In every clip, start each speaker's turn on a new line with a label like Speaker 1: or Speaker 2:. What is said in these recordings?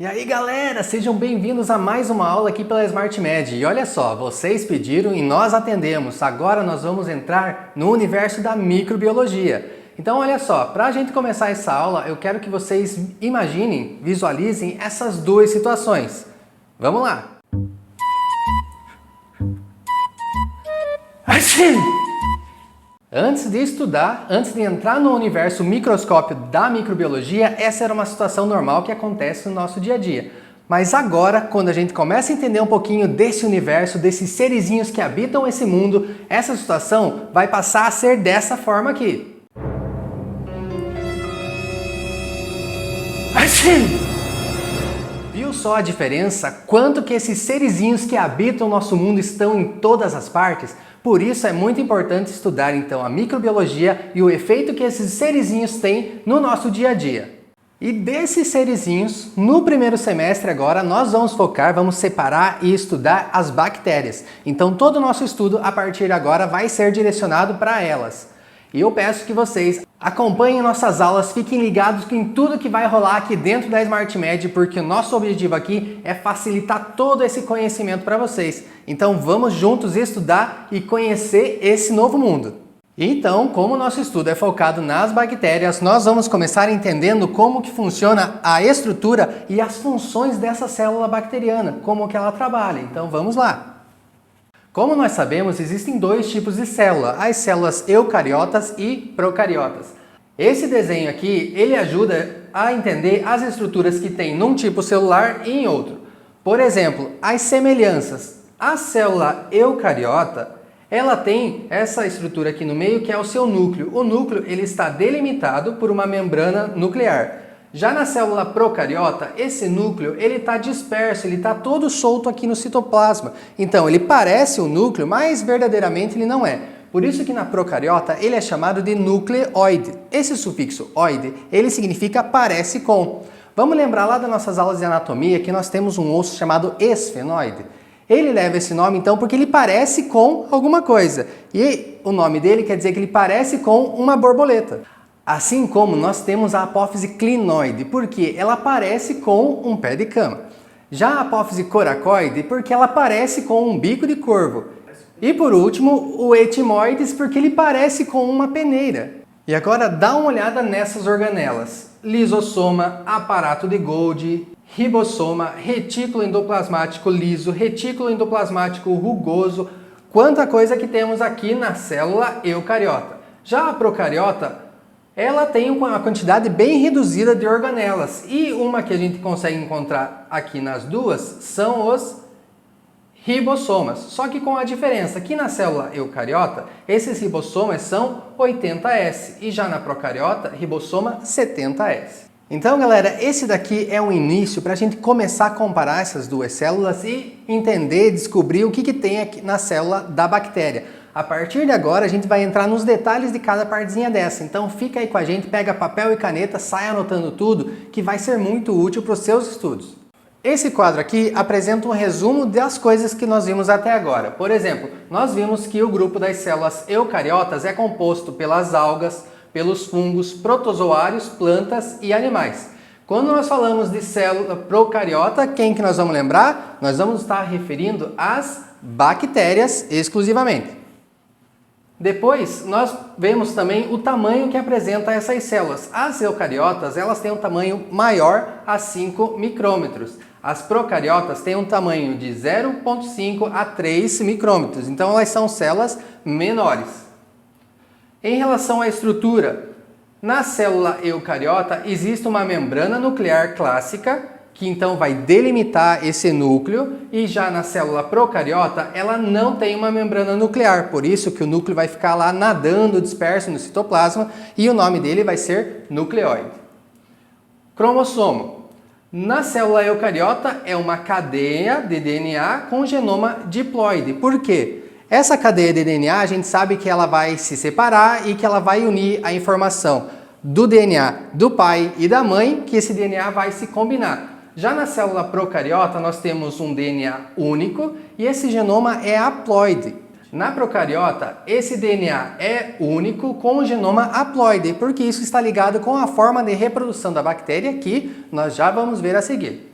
Speaker 1: E aí galera, sejam bem-vindos a mais uma aula aqui pela SmartMed. E olha só, vocês pediram e nós atendemos. Agora nós vamos entrar no universo da microbiologia. Então olha só, para a gente começar essa aula, eu quero que vocês imaginem, visualizem essas duas situações. Vamos lá! Assim! Antes de estudar, antes de entrar no universo microscópio da microbiologia, essa era uma situação normal que acontece no nosso dia a dia. Mas agora, quando a gente começa a entender um pouquinho desse universo, desses serizinhos que habitam esse mundo, essa situação vai passar a ser dessa forma aqui. Assim! Viu só a diferença? Quanto que esses serizinhos que habitam o nosso mundo estão em todas as partes? Por isso é muito importante estudar então a microbiologia e o efeito que esses serizinhos têm no nosso dia a dia. E desses serizinhos, no primeiro semestre agora, nós vamos focar, vamos separar e estudar as bactérias. Então todo o nosso estudo a partir de agora vai ser direcionado para elas. E eu peço que vocês acompanhem nossas aulas, fiquem ligados em tudo que vai rolar aqui dentro da SmartMed, porque o nosso objetivo aqui é facilitar todo esse conhecimento para vocês. Então vamos juntos estudar e conhecer esse novo mundo. Então, como o nosso estudo é focado nas bactérias, nós vamos começar entendendo como que funciona a estrutura e as funções dessa célula bacteriana, como que ela trabalha. Então vamos lá! Como nós sabemos, existem dois tipos de célula, as células eucariotas e procariotas. Esse desenho aqui, ele ajuda a entender as estruturas que tem num tipo celular e em outro. Por exemplo, as semelhanças. A célula eucariota, ela tem essa estrutura aqui no meio que é o seu núcleo. O núcleo ele está delimitado por uma membrana nuclear. Já na célula procariota, esse núcleo ele está disperso, ele está todo solto aqui no citoplasma. Então ele parece o núcleo, mas verdadeiramente ele não é. Por isso que na procariota ele é chamado de nucleoide. Esse sufixo oide, ele significa parece com. Vamos lembrar lá das nossas aulas de anatomia que nós temos um osso chamado esfenoide. Ele leva esse nome então porque ele parece com alguma coisa. E o nome dele quer dizer que ele parece com uma borboleta. Assim como nós temos a apófise clinoide, porque ela parece com um pé de cama. Já a apófise coracoide, porque ela parece com um bico de corvo. E por último, o etimoides, porque ele parece com uma peneira. E agora dá uma olhada nessas organelas. Lisossoma, aparato de Golgi, ribossoma, retículo endoplasmático liso, retículo endoplasmático rugoso. Quanta coisa que temos aqui na célula eucariota. Já a procariota, ela tem uma quantidade bem reduzida de organelas e uma que a gente consegue encontrar aqui nas duas são os ribossomas. Só que com a diferença que na célula eucariota, esses ribossomas são 80S e já na procariota, ribossoma 70S. Então galera, esse daqui é um início para a gente começar a comparar essas duas células e entender, descobrir o que tem aqui na célula da bactéria. A partir de agora a gente vai entrar nos detalhes de cada partezinha dessa, então fica aí com a gente, pega papel e caneta, sai anotando tudo, que vai ser muito útil para os seus estudos. Esse quadro aqui apresenta um resumo das coisas que nós vimos até agora. Por exemplo, nós vimos que o grupo das células eucariotas é composto pelas algas, pelos fungos, protozoários, plantas e animais. Quando nós falamos de célula procariota, quem que nós vamos lembrar? Nós vamos estar referindo às bactérias exclusivamente. Depois, nós vemos também o tamanho que apresenta essas células. As eucariotas, elas têm um tamanho maior a 5 micrômetros. As procariotas têm um tamanho de 0,5 a 3 micrômetros. Então, elas são células menores. Em relação à estrutura, na célula eucariota existe uma membrana nuclear clássica, que então vai delimitar esse núcleo, e já na célula procariota ela não tem uma membrana nuclear, por isso que o núcleo vai ficar lá nadando disperso no citoplasma e o nome dele vai ser nucleóide. Cromossomo. Na célula eucariota é uma cadeia de DNA com genoma diploide. Por quê? Essa cadeia de DNA a gente sabe que ela vai se separar e que ela vai unir a informação do DNA do pai e da mãe, que esse DNA vai se combinar. Já na célula procariota nós temos um DNA único e esse genoma é haploide. Na procariota, esse DNA é único com o genoma haploide, porque isso está ligado com a forma de reprodução da bactéria que nós já vamos ver a seguir.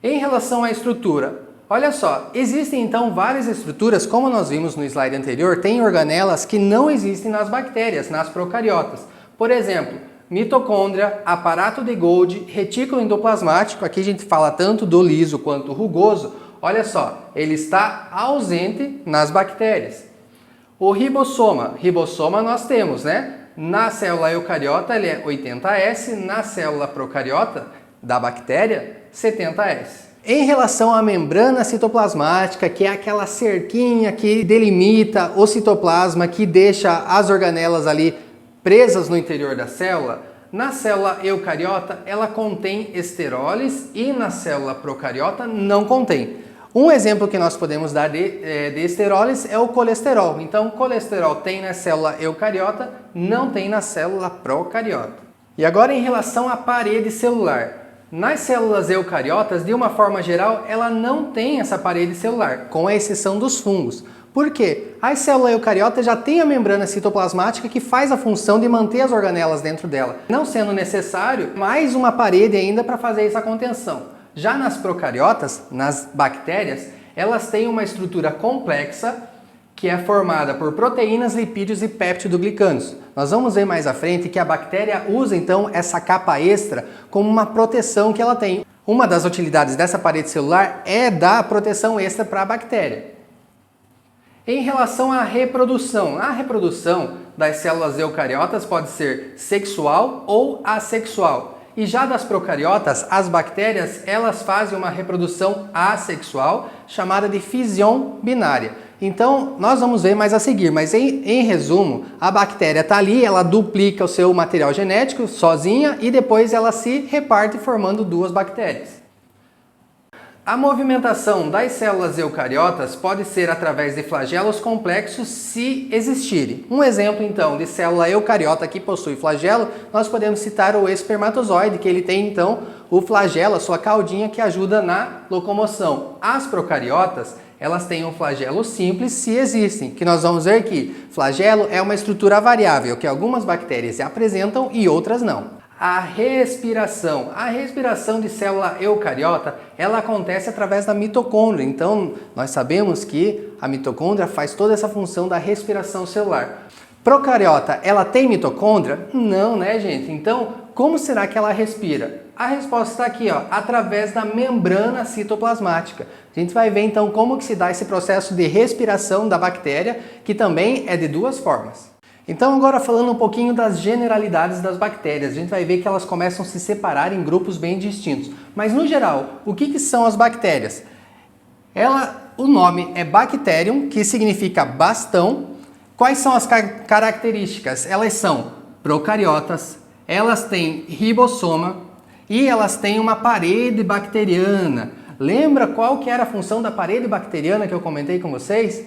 Speaker 1: Em relação à estrutura, olha só, existem então várias estruturas, como nós vimos no slide anterior, tem organelas que não existem nas bactérias, nas procariotas. Por exemplo, mitocôndria, aparato de Golgi, retículo endoplasmático, aqui a gente fala tanto do liso quanto do rugoso, olha só, ele está ausente nas bactérias. O ribossoma nós temos, né? Na célula eucariota ele é 80S, na célula procariota da bactéria, 70S. Em relação à membrana citoplasmática, que é aquela cerquinha que delimita o citoplasma, que deixa as organelas ali presas no interior da célula, na célula eucariota ela contém esteroles e na célula procariota não contém. Um exemplo que nós podemos dar de esteroles é o colesterol. Então, colesterol tem na célula eucariota, não tem na célula procariota. E agora em relação à parede celular. Nas células eucariotas, de uma forma geral, ela não tem essa parede celular, com a exceção dos fungos. Por quê? A célula eucariota já tem a membrana citoplasmática que faz a função de manter as organelas dentro dela, não sendo necessário mais uma parede ainda para fazer essa contenção. Já nas procariotas, nas bactérias, elas têm uma estrutura complexa que é formada por proteínas, lipídios e peptidoglicanos. Nós vamos ver mais à frente que a bactéria usa então essa capa extra como uma proteção que ela tem. Uma das utilidades dessa parede celular é dar proteção extra para a bactéria. Em relação à reprodução, a reprodução das células eucariotas pode ser sexual ou assexual. E já das procariotas, as bactérias, elas fazem uma reprodução assexual, chamada de fissão binária. Então, nós vamos ver mais a seguir, mas em resumo, a bactéria está ali, ela duplica o seu material genético sozinha e depois ela se reparte formando duas bactérias. A movimentação das células eucariotas pode ser através de flagelos complexos se existirem. Um exemplo então de célula eucariota que possui flagelo, nós podemos citar o espermatozoide, que ele tem então o flagelo, a sua caudinha que ajuda na locomoção. As procariotas, elas têm um flagelo simples se existem, que nós vamos ver que flagelo é uma estrutura variável, que algumas bactérias apresentam e outras não. A respiração de célula eucariota, ela acontece através da mitocôndria. Então, nós sabemos que a mitocôndria faz toda essa função da respiração celular. Procariota, ela tem mitocôndria? Não, né, gente? Então, como será que ela respira? A resposta está aqui, ó, através da membrana citoplasmática. A gente vai ver então como que se dá esse processo de respiração da bactéria, que também é de duas formas. Então agora falando um pouquinho das generalidades das bactérias, a gente vai ver que elas começam a se separar em grupos bem distintos. Mas no geral, o que são as bactérias? O nome é Bacterium, que significa bastão. Quais são as características? Elas são procariotas, elas têm ribossoma e elas têm uma parede bacteriana. Lembra qual que era a função da parede bacteriana que eu comentei com vocês?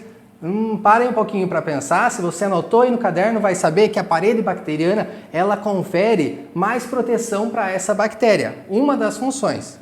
Speaker 1: Parem um pouquinho para pensar, se você anotou aí no caderno, vai saber que a parede bacteriana, ela confere mais proteção para essa bactéria, uma das funções.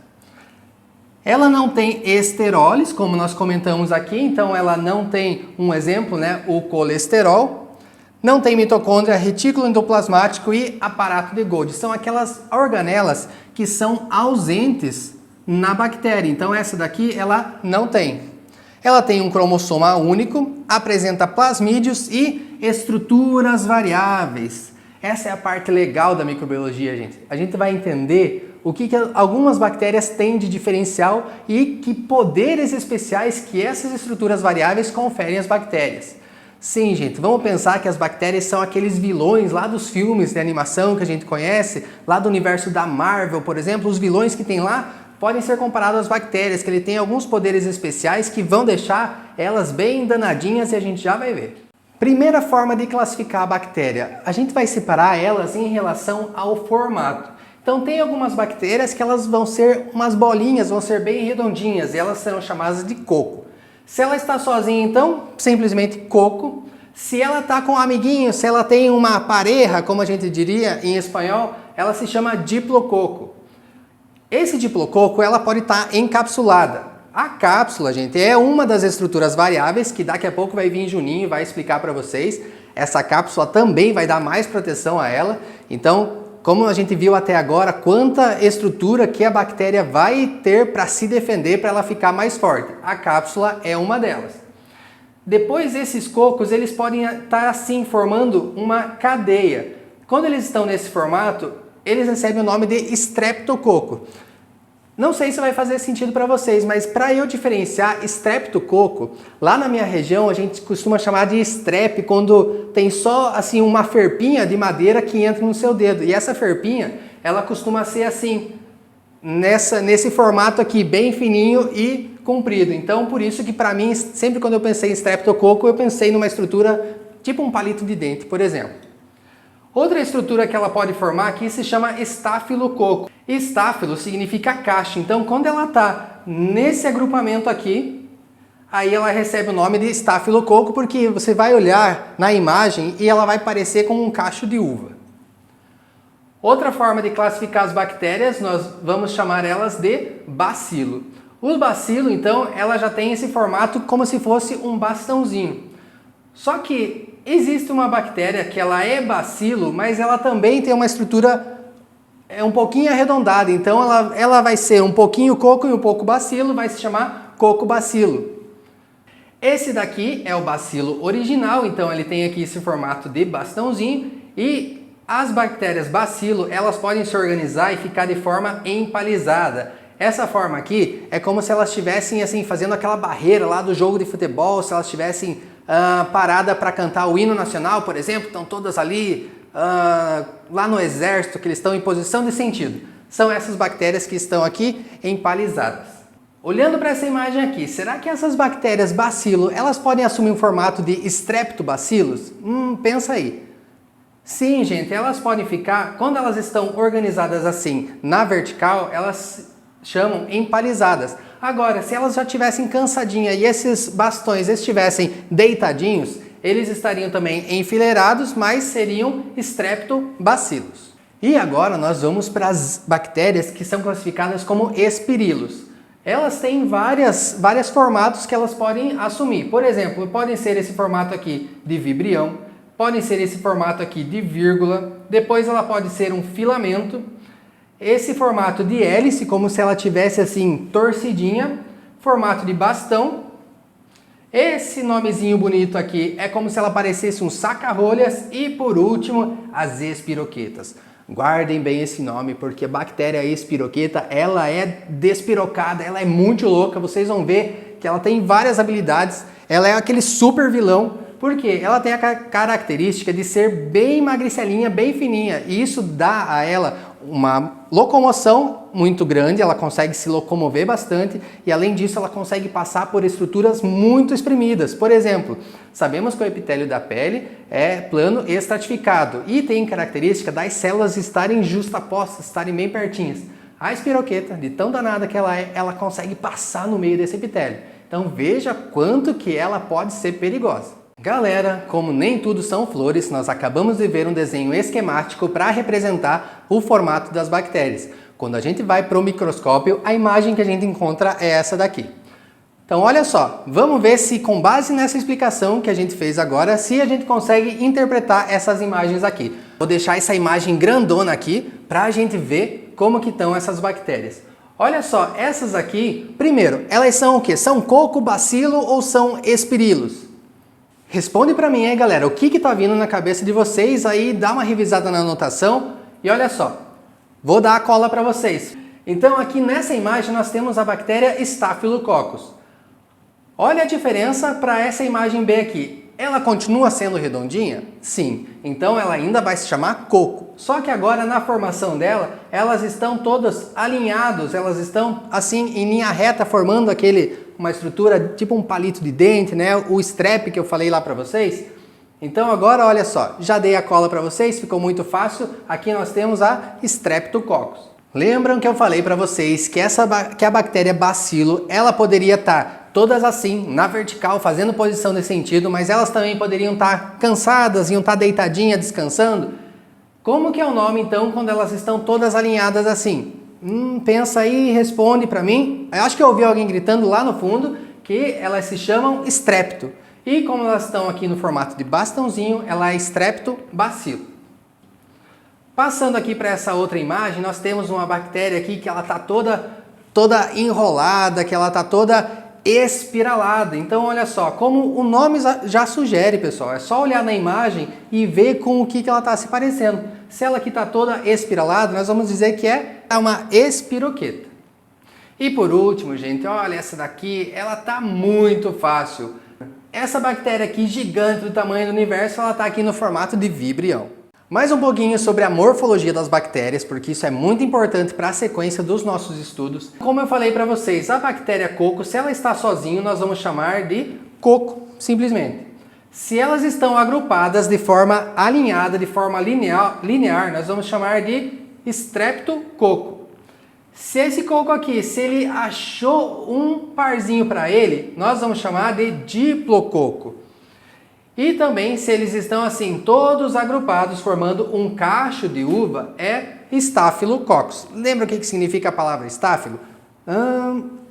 Speaker 1: Ela não tem esteroles, como nós comentamos aqui, então ela não tem, um exemplo, né, o colesterol, não tem mitocôndria, retículo endoplasmático e aparato de Golgi, são aquelas organelas que são ausentes na bactéria, então essa daqui ela não tem. Ela tem um cromossoma único, apresenta plasmídios e estruturas variáveis. Essa é a parte legal da microbiologia, gente. A gente vai entender o que algumas bactérias têm de diferencial e que poderes especiais que essas estruturas variáveis conferem às bactérias. Sim, gente, vamos pensar que as bactérias são aqueles vilões lá dos filmes de animação que a gente conhece, lá do universo da Marvel, por exemplo, os vilões que tem lá podem ser comparados às bactérias, que ele tem alguns poderes especiais que vão deixar elas bem danadinhas e a gente já vai ver. Primeira forma de classificar a bactéria, a gente vai separar elas em relação ao formato. Então tem algumas bactérias que elas vão ser umas bolinhas, vão ser bem redondinhas e elas serão chamadas de coco. Se ela está sozinha, então, simplesmente coco. Se ela está com um amiguinho, se ela tem uma pareja, como a gente diria em espanhol, ela se chama diplococo. Esse diplococo, ela pode estar encapsulada. A cápsula, gente, é uma das estruturas variáveis que daqui a pouco vai vir Juninho e vai explicar para vocês. Essa cápsula também vai dar mais proteção a ela. Então, como a gente viu até agora, quanta estrutura que a bactéria vai ter para se defender, para ela ficar mais forte. A cápsula é uma delas. Depois, esses cocos, eles podem estar assim formando uma cadeia. Quando eles estão nesse formato, eles recebem o nome de estreptococo. Não sei se vai fazer sentido para vocês, mas para eu diferenciar estreptococo, lá na minha região a gente costuma chamar de estrep quando tem só assim uma ferpinha de madeira que entra no seu dedo. E essa ferpinha, ela costuma ser assim, nesse formato aqui, bem fininho e comprido. Então, por isso que para mim, sempre quando eu pensei em estreptococo, eu pensei numa estrutura tipo um palito de dente, por exemplo. Outra estrutura que ela pode formar aqui se chama estafilococo. Estáfilo significa caixa, então quando ela está nesse agrupamento aqui, aí ela recebe o nome de estafilococo porque você vai olhar na imagem e ela vai parecer como um cacho de uva. Outra forma de classificar as bactérias, nós vamos chamar elas de bacilo. O bacilo, então, ela já tem esse formato como se fosse um bastãozinho. Só que existe uma bactéria que ela é bacilo, mas ela também tem uma estrutura um pouquinho arredondada. Então ela vai ser um pouquinho coco e um pouco bacilo, vai se chamar cocobacilo. Esse daqui é o bacilo original, então ele tem aqui esse formato de bastãozinho. E as bactérias bacilo, elas podem se organizar e ficar de forma empalizada. Essa forma aqui é como se elas estivessem assim, fazendo aquela barreira lá do jogo de futebol, se elas estivessem parada para cantar o hino nacional, por exemplo, estão todas ali lá no exército, que eles estão em posição de sentido. São essas bactérias que estão aqui empalizadas. Olhando para essa imagem aqui, será que essas bactérias bacilo, elas podem assumir um formato de streptobacilos? Pensa aí. Sim, gente, elas podem ficar, quando elas estão organizadas assim na vertical, elas chamam empalizadas. Agora, se elas já estivessem cansadinhas e esses bastões estivessem deitadinhos, eles estariam também enfileirados, mas seriam streptobacilos. E agora nós vamos para as bactérias que são classificadas como espirilos. Elas têm vários formatos que elas podem assumir. Por exemplo, podem ser esse formato aqui de vibrião, podem ser esse formato aqui de vírgula, depois ela pode ser um filamento, esse formato de hélice, como se ela tivesse assim torcidinha, formato de bastão. Esse nomezinho bonito aqui é como se ela parecesse um saca-rolhas e por último, as espiroquetas. Guardem bem esse nome porque a bactéria espiroqueta, ela é despirocada, ela é muito louca, vocês vão ver que ela tem várias habilidades, ela é aquele super vilão, porque ela tem a característica de ser bem magricelinha, bem fininha, e isso dá a ela uma locomoção muito grande, ela consegue se locomover bastante e além disso ela consegue passar por estruturas muito espremidas. Por exemplo, sabemos que o epitélio da pele é plano estratificado e tem característica das células estarem justapostas, estarem bem pertinhas. A espiroqueta, de tão danada que ela é, ela consegue passar no meio desse epitélio. Então veja quanto que ela pode ser perigosa. Galera, como nem tudo são flores, nós acabamos de ver um desenho esquemático para representar o formato das bactérias. Quando a gente vai para o microscópio, a imagem que a gente encontra é essa daqui. Então olha só, vamos ver se com base nessa explicação que a gente fez agora, se a gente consegue interpretar essas imagens aqui. Vou deixar essa imagem grandona aqui para a gente ver como que estão essas bactérias. Olha só, essas aqui, primeiro, elas são o quê? São coco, bacilo ou são espirilos? Responde para mim aí, galera, o que tá vindo na cabeça de vocês aí, dá uma revisada na anotação e olha só, vou dar a cola para vocês. Então aqui nessa imagem nós temos a bactéria Staphylococcus. Olha a diferença para essa imagem B aqui. Ela continua sendo redondinha? Sim. Então ela ainda vai se chamar coco. Só que agora na formação dela, elas estão todas alinhadas, elas estão assim em linha reta formando uma estrutura tipo um palito de dente, né? O strep que eu falei lá para vocês. Então agora olha só, já dei a cola para vocês, ficou muito fácil. Aqui nós temos a Streptococcus. Lembram que eu falei para vocês que a bactéria bacilo, ela poderia estar todas assim, na vertical, fazendo posição de sentido, mas elas também poderiam estar cansadas, iam estar deitadinhas, descansando. Como que é o nome então quando elas estão todas alinhadas assim? Pensa aí e responde para mim. Eu acho que eu ouvi alguém gritando lá no fundo que elas se chamam estrepto. E como elas estão aqui no formato de bastãozinho, ela é estreptobacilo. Passando aqui para essa outra imagem, nós temos uma bactéria aqui que ela está toda enrolada, que ela está toda espiralada. Então olha só, como o nome já sugere, pessoal, é só olhar na imagem e ver com o que ela está se parecendo. Se ela aqui está toda espiralada, nós vamos dizer que é uma espiroqueta. E por último, gente, olha essa daqui, ela tá muito fácil. Essa bactéria aqui, gigante do tamanho do universo, ela tá aqui no formato de vibrião. Mais um pouquinho sobre a morfologia das bactérias, porque isso é muito importante para a sequência dos nossos estudos. Como eu falei para vocês, a bactéria coco, se ela está sozinha, nós vamos chamar de coco, simplesmente. Se elas estão agrupadas de forma alinhada, de forma linear, nós vamos chamar de streptococo. Se esse coco aqui, se ele achou um parzinho para ele, nós vamos chamar de diplococo. E também, se eles estão assim, todos agrupados, formando um cacho de uva, é Staphylococcus. Lembra o que significa a palavra estáfilo?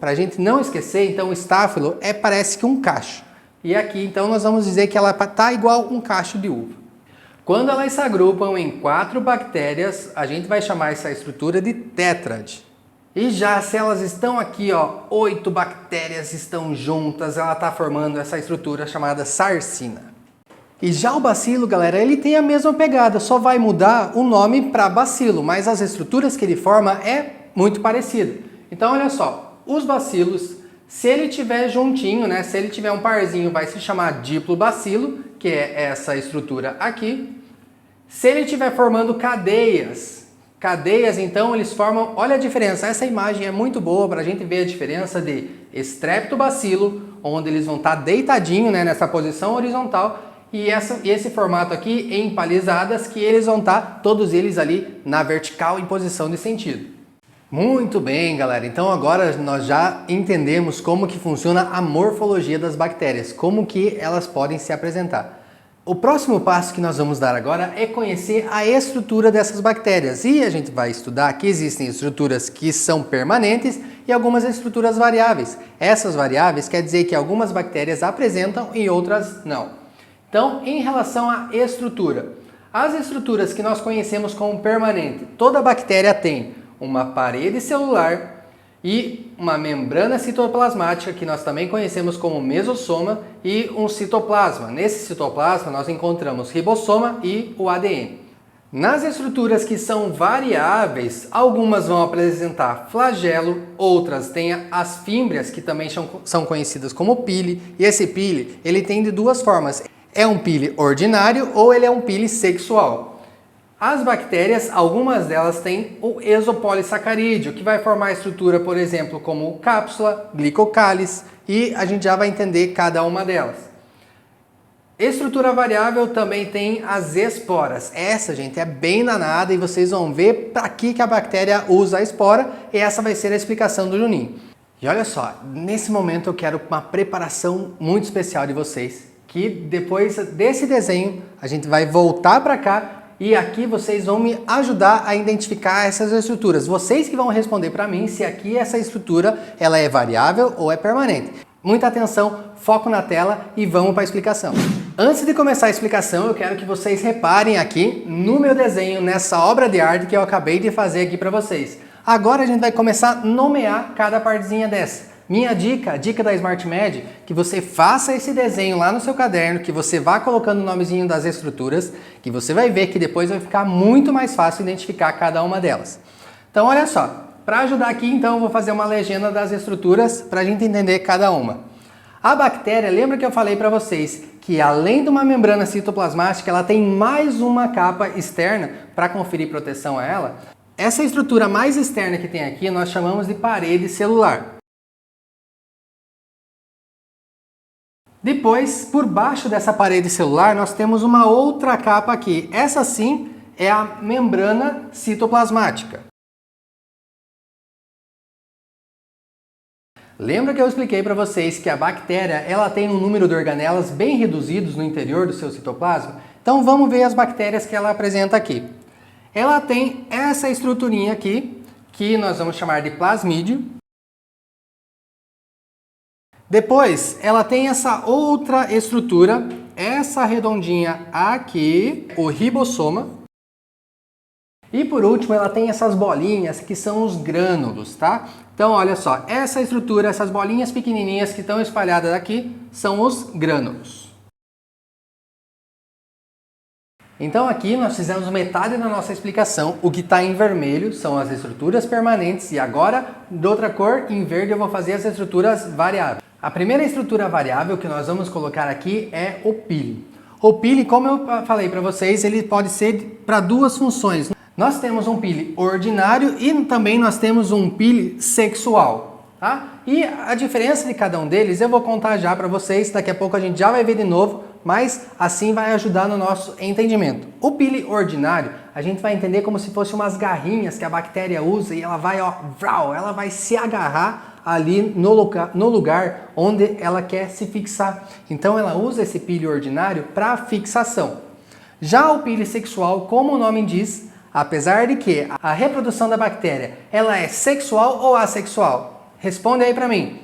Speaker 1: Para a gente não esquecer, então, estáfilo parece que um cacho. E aqui, então, nós vamos dizer que ela está igual um cacho de uva. Quando elas se agrupam em 4 bactérias, a gente vai chamar essa estrutura de tétrade. E já se elas estão aqui, ó, 8 bactérias estão juntas, ela está formando essa estrutura chamada sarcina. E já o bacilo, galera, ele tem a mesma pegada, só vai mudar o nome para bacilo, mas as estruturas que ele forma é muito parecida. Então, olha só, os bacilos, se ele tiver juntinho, né, se ele tiver um parzinho, vai se chamar diplobacilo, que é essa estrutura aqui. Se ele estiver formando cadeias, então eles formam, olha a diferença, essa imagem é muito boa para a gente ver a diferença de streptobacilo, onde eles vão estar deitadinho, né, nessa posição horizontal, e esse formato aqui em palizadas, que eles vão estar, todos eles ali na vertical em posição de sentido. Muito bem, galera, então agora nós já entendemos como que funciona a morfologia das bactérias, como que elas podem se apresentar. O próximo passo que nós vamos dar agora é conhecer a estrutura dessas bactérias, e a gente vai estudar que existem estruturas que são permanentes e algumas estruturas variáveis. Essas variáveis quer dizer que algumas bactérias apresentam e outras não. Então, em relação à estrutura, as estruturas que nós conhecemos como permanente, toda bactéria tem uma parede celular e uma membrana citoplasmática, que nós também conhecemos como mesossoma, e um citoplasma. Nesse citoplasma nós encontramos ribossoma e o ADN. Nas estruturas que são variáveis, algumas vão apresentar flagelo, outras têm as fímbrias, que também são conhecidas como pile, e esse pile ele tem de duas formas. É um pile ordinário ou ele é um pile sexual. As bactérias, algumas delas têm o exopolissacarídeo, que vai formar a estrutura, por exemplo, como cápsula, glicocális, e a gente já vai entender cada uma delas. Estrutura variável também tem as esporas. Essa, gente, é bem danada e vocês vão ver para que a bactéria usa a espora, e essa vai ser a explicação do Juninho. E olha só, nesse momento eu quero uma preparação muito especial de vocês, que depois desse desenho a gente vai voltar para cá e aqui vocês vão me ajudar a identificar essas estruturas. Vocês que vão responder para mim se aqui essa estrutura ela é variável ou é permanente. Muita atenção, foco na tela e vamos para a explicação. Antes de começar a explicação, eu quero que vocês reparem aqui no meu desenho, nessa obra de arte que eu acabei de fazer aqui para vocês. Agora a gente vai começar a nomear cada partezinha dessa. Minha dica, a dica da SmartMed, que você faça esse desenho lá no seu caderno, que você vá colocando o nomezinho das estruturas, que você vai ver que depois vai ficar muito mais fácil identificar cada uma delas. Então olha só, para ajudar aqui então eu vou fazer uma legenda das estruturas para a gente entender cada uma. A bactéria, lembra que eu falei para vocês que além de uma membrana citoplasmática, ela tem mais uma capa externa para conferir proteção a ela? Essa estrutura mais externa que tem aqui nós chamamos de parede celular. Depois, por baixo dessa parede celular, nós temos uma outra capa aqui. Essa sim é a membrana citoplasmática. Lembra que eu expliquei para vocês que a bactéria ela tem um número de organelas bem reduzidos no interior do seu citoplasma? Então vamos ver as bactérias que ela apresenta aqui. Ela tem essa estruturinha aqui, que nós vamos chamar de plasmídio. Depois, ela tem essa outra estrutura, essa redondinha aqui, o ribossoma. E por último, ela tem essas bolinhas que são os grânulos, tá? Então, olha só, essa estrutura, essas bolinhas pequenininhas que estão espalhadas aqui, são os grânulos. Então aqui nós fizemos metade da nossa explicação. O que está em vermelho são as estruturas permanentes e agora, de outra cor, em verde, eu vou fazer as estruturas variáveis. A primeira estrutura variável que nós vamos colocar aqui é o pili. O pili, como eu falei para vocês, ele pode ser para duas funções. Nós temos um pili ordinário e também nós temos um pili sexual, tá? E a diferença de cada um deles eu vou contar já para vocês, daqui a pouco a gente já vai ver de novo, mas assim vai ajudar no nosso entendimento. O pili ordinário, a gente vai entender como se fosse umas garrinhas que a bactéria usa e ela vai, ó, ela vai se agarrar ali no lugar onde ela quer se fixar. Então ela usa esse pili ordinário para fixação. Já o pili sexual, como o nome diz, apesar de que a reprodução da bactéria, ela é sexual ou assexual? Responde aí para mim.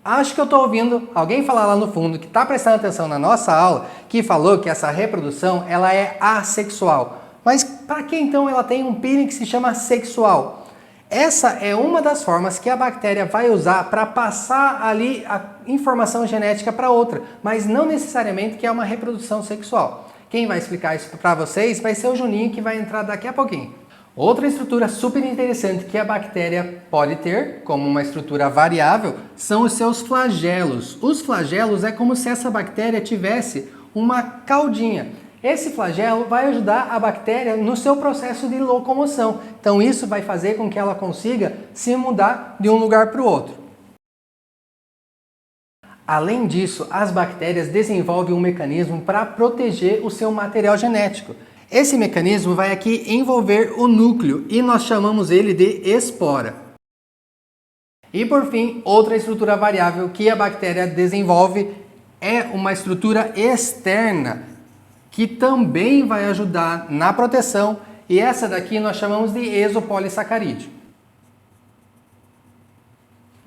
Speaker 1: Acho que eu estou ouvindo alguém falar lá no fundo que está prestando atenção na nossa aula, que falou que essa reprodução ela é assexual. Mas para que então ela tem um pili que se chama sexual? Essa é uma das formas que a bactéria vai usar para passar ali a informação genética para outra, mas não necessariamente que é uma reprodução sexual. Quem vai explicar isso para vocês vai ser o Juninho, que vai entrar daqui a pouquinho. Outra estrutura super interessante que a bactéria pode ter, como uma estrutura variável, são os seus flagelos. Os flagelos é como se essa bactéria tivesse uma caudinha. Esse flagelo vai ajudar a bactéria no seu processo de locomoção. Então isso vai fazer com que ela consiga se mudar de um lugar para o outro. Além disso, as bactérias desenvolvem um mecanismo para proteger o seu material genético. Esse mecanismo vai aqui envolver o núcleo e nós chamamos ele de espora. E por fim, outra estrutura variável que a bactéria desenvolve é uma estrutura externa que também vai ajudar na proteção e essa daqui nós chamamos de exopolissacarídeo.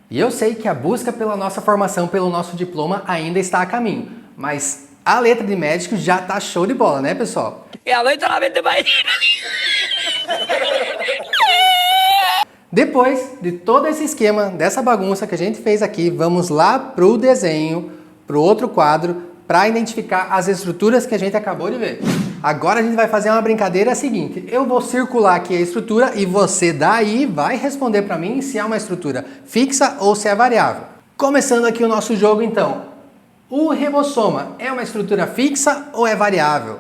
Speaker 1: E eu sei que a busca pela nossa formação, pelo nosso diploma ainda está a caminho, mas a letra de médico já tá show de bola, né, pessoal? Depois de todo esse esquema, dessa bagunça que a gente fez aqui, vamos lá pro desenho, pro outro quadro, para identificar as estruturas que a gente acabou de ver. Agora a gente vai fazer uma brincadeira seguinte, eu vou circular aqui a estrutura e você daí vai responder para mim se é uma estrutura fixa ou se é variável. Começando aqui o nosso jogo então, o ribossoma é uma estrutura fixa ou é variável?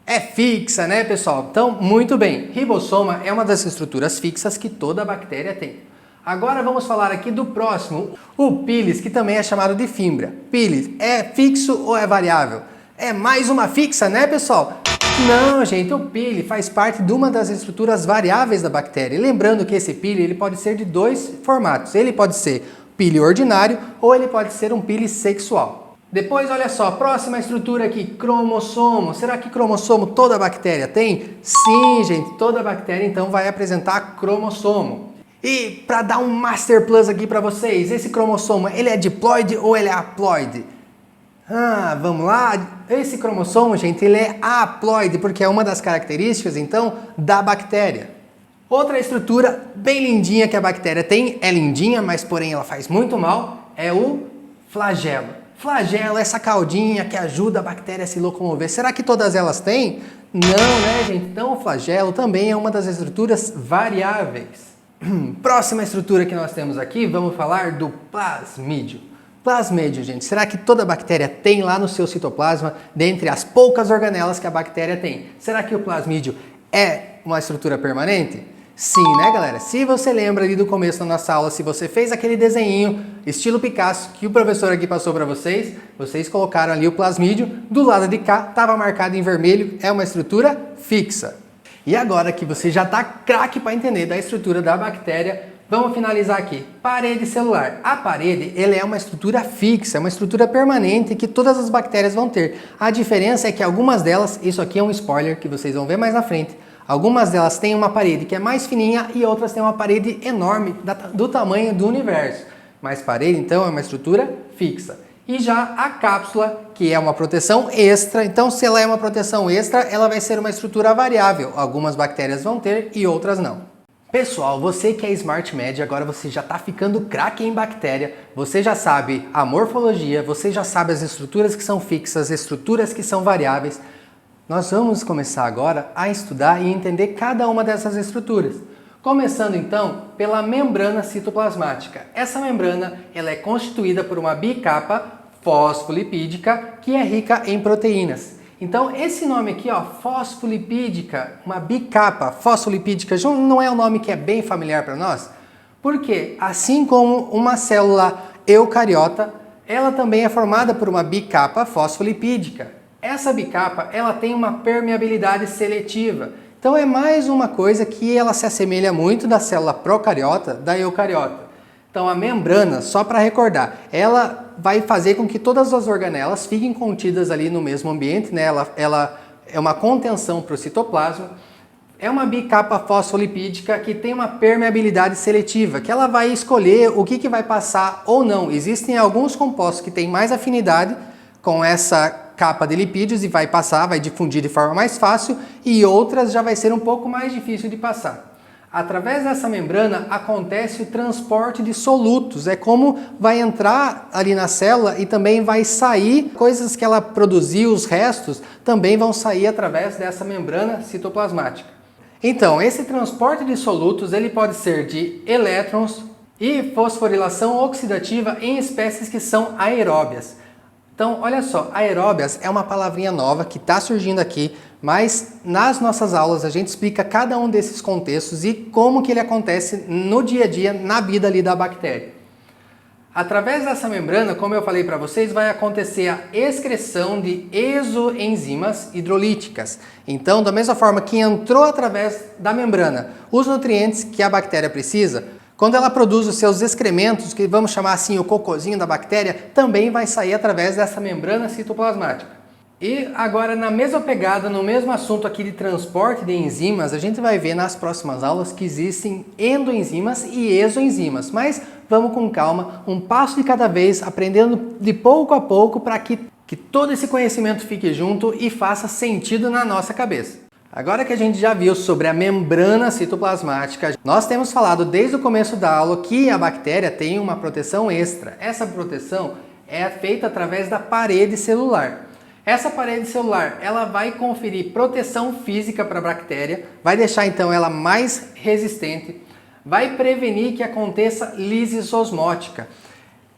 Speaker 1: É fixa, né, pessoal? Então, muito bem, ribossoma é uma das estruturas fixas que toda bactéria tem. Agora vamos falar aqui do próximo, o pili, que também é chamado de fímbria. Pili, é fixo ou é variável? É mais uma fixa, né, pessoal? Não, gente, o pili faz parte de uma das estruturas variáveis da bactéria. E lembrando que esse pili ele pode ser de dois formatos. Ele pode ser pili ordinário ou ele pode ser um pili sexual. Depois, olha só, próxima estrutura aqui, cromossomo. Será que cromossomo toda bactéria tem? Sim, gente, toda bactéria então vai apresentar cromossomo. E para dar um Master Plus aqui para vocês, esse cromossomo, ele é diploide ou ele é haploide? Vamos lá. Esse cromossomo, gente, ele é haploide, porque é uma das características, então, da bactéria. Outra estrutura bem lindinha que a bactéria tem, é lindinha, mas porém ela faz muito mal, é o flagelo. Flagelo, essa caudinha que ajuda a bactéria a se locomover. Será que todas elas têm? Não, né, gente? Então o flagelo também é uma das estruturas variáveis. Próxima estrutura que nós temos aqui, vamos falar do plasmídio. Plasmídio, gente, será que toda bactéria tem lá no seu citoplasma, dentre as poucas organelas que a bactéria tem? Será que o plasmídio é uma estrutura permanente? Sim, né, galera? Se você lembra ali do começo da nossa aula, se você fez aquele desenho estilo Picasso que o professor aqui passou para vocês, vocês colocaram ali o plasmídio, do lado de cá estava marcado em vermelho, é uma estrutura fixa. E agora que você já está craque para entender da estrutura da bactéria, vamos finalizar aqui. Parede celular. A parede, ela é uma estrutura fixa, é uma estrutura permanente que todas as bactérias vão ter. A diferença é que algumas delas, isso aqui é um spoiler que vocês vão ver mais na frente, algumas delas têm uma parede que é mais fininha e outras têm uma parede enorme do tamanho do universo. Mas parede, então, é uma estrutura fixa. E já a cápsula, que é uma proteção extra, então se ela é uma proteção extra, ela vai ser uma estrutura variável. Algumas bactérias vão ter e outras não. Pessoal, você que é Smart Med, agora você já está ficando craque em bactéria, você já sabe a morfologia, você já sabe as estruturas que são fixas, estruturas que são variáveis. Nós vamos começar agora a estudar e entender cada uma dessas estruturas. Começando então pela membrana citoplasmática. Essa membrana ela é constituída por uma bicapa fosfolipídica que é rica em proteínas. Então esse nome aqui, ó, fosfolipídica, uma bicapa fosfolipídica, não é um nome que é bem familiar para nós? Porque assim como uma célula eucariota, ela também é formada por uma bicapa fosfolipídica. Essa bicapa ela tem uma permeabilidade seletiva. Então é mais uma coisa que ela se assemelha muito da célula procariota da eucariota. Então a membrana, só para recordar, ela vai fazer com que todas as organelas fiquem contidas ali no mesmo ambiente, né? Ela é uma contenção para o citoplasma. É uma bicapa fosfolipídica que tem uma permeabilidade seletiva, que ela vai escolher o que vai passar ou não. Existem alguns compostos que têm mais afinidade com essa capa de lipídios e vai passar, vai difundir de forma mais fácil, e outras já vai ser um pouco mais difícil de passar. Através dessa membrana acontece o transporte de solutos, é como vai entrar ali na célula e também vai sair coisas que ela produziu, os restos, também vão sair através dessa membrana citoplasmática. Então, esse transporte de solutos ele pode ser de elétrons e fosforilação oxidativa em espécies que são aeróbias. Então, olha só, aeróbias é uma palavrinha nova que está surgindo aqui, mas nas nossas aulas a gente explica cada um desses contextos e como que ele acontece no dia a dia, na vida ali da bactéria. Através dessa membrana, como eu falei para vocês, vai acontecer a excreção de exoenzimas hidrolíticas. Então, da mesma forma que entrou através da membrana os nutrientes que a bactéria precisa, quando ela produz os seus excrementos, que vamos chamar assim o cocôzinho da bactéria, também vai sair através dessa membrana citoplasmática. E agora, na mesma pegada, no mesmo assunto aqui de transporte de enzimas, a gente vai ver nas próximas aulas que existem endoenzimas e exoenzimas. Mas vamos com calma, um passo de cada vez, aprendendo de pouco a pouco para que todo esse conhecimento fique junto e faça sentido na nossa cabeça. Agora que a gente já viu sobre a membrana citoplasmática, nós temos falado desde o começo da aula que a bactéria tem uma proteção extra. Essa proteção é feita através da parede celular. Essa parede celular, ela vai conferir proteção física para a bactéria, vai deixar então ela mais resistente, vai prevenir que aconteça lise osmótica.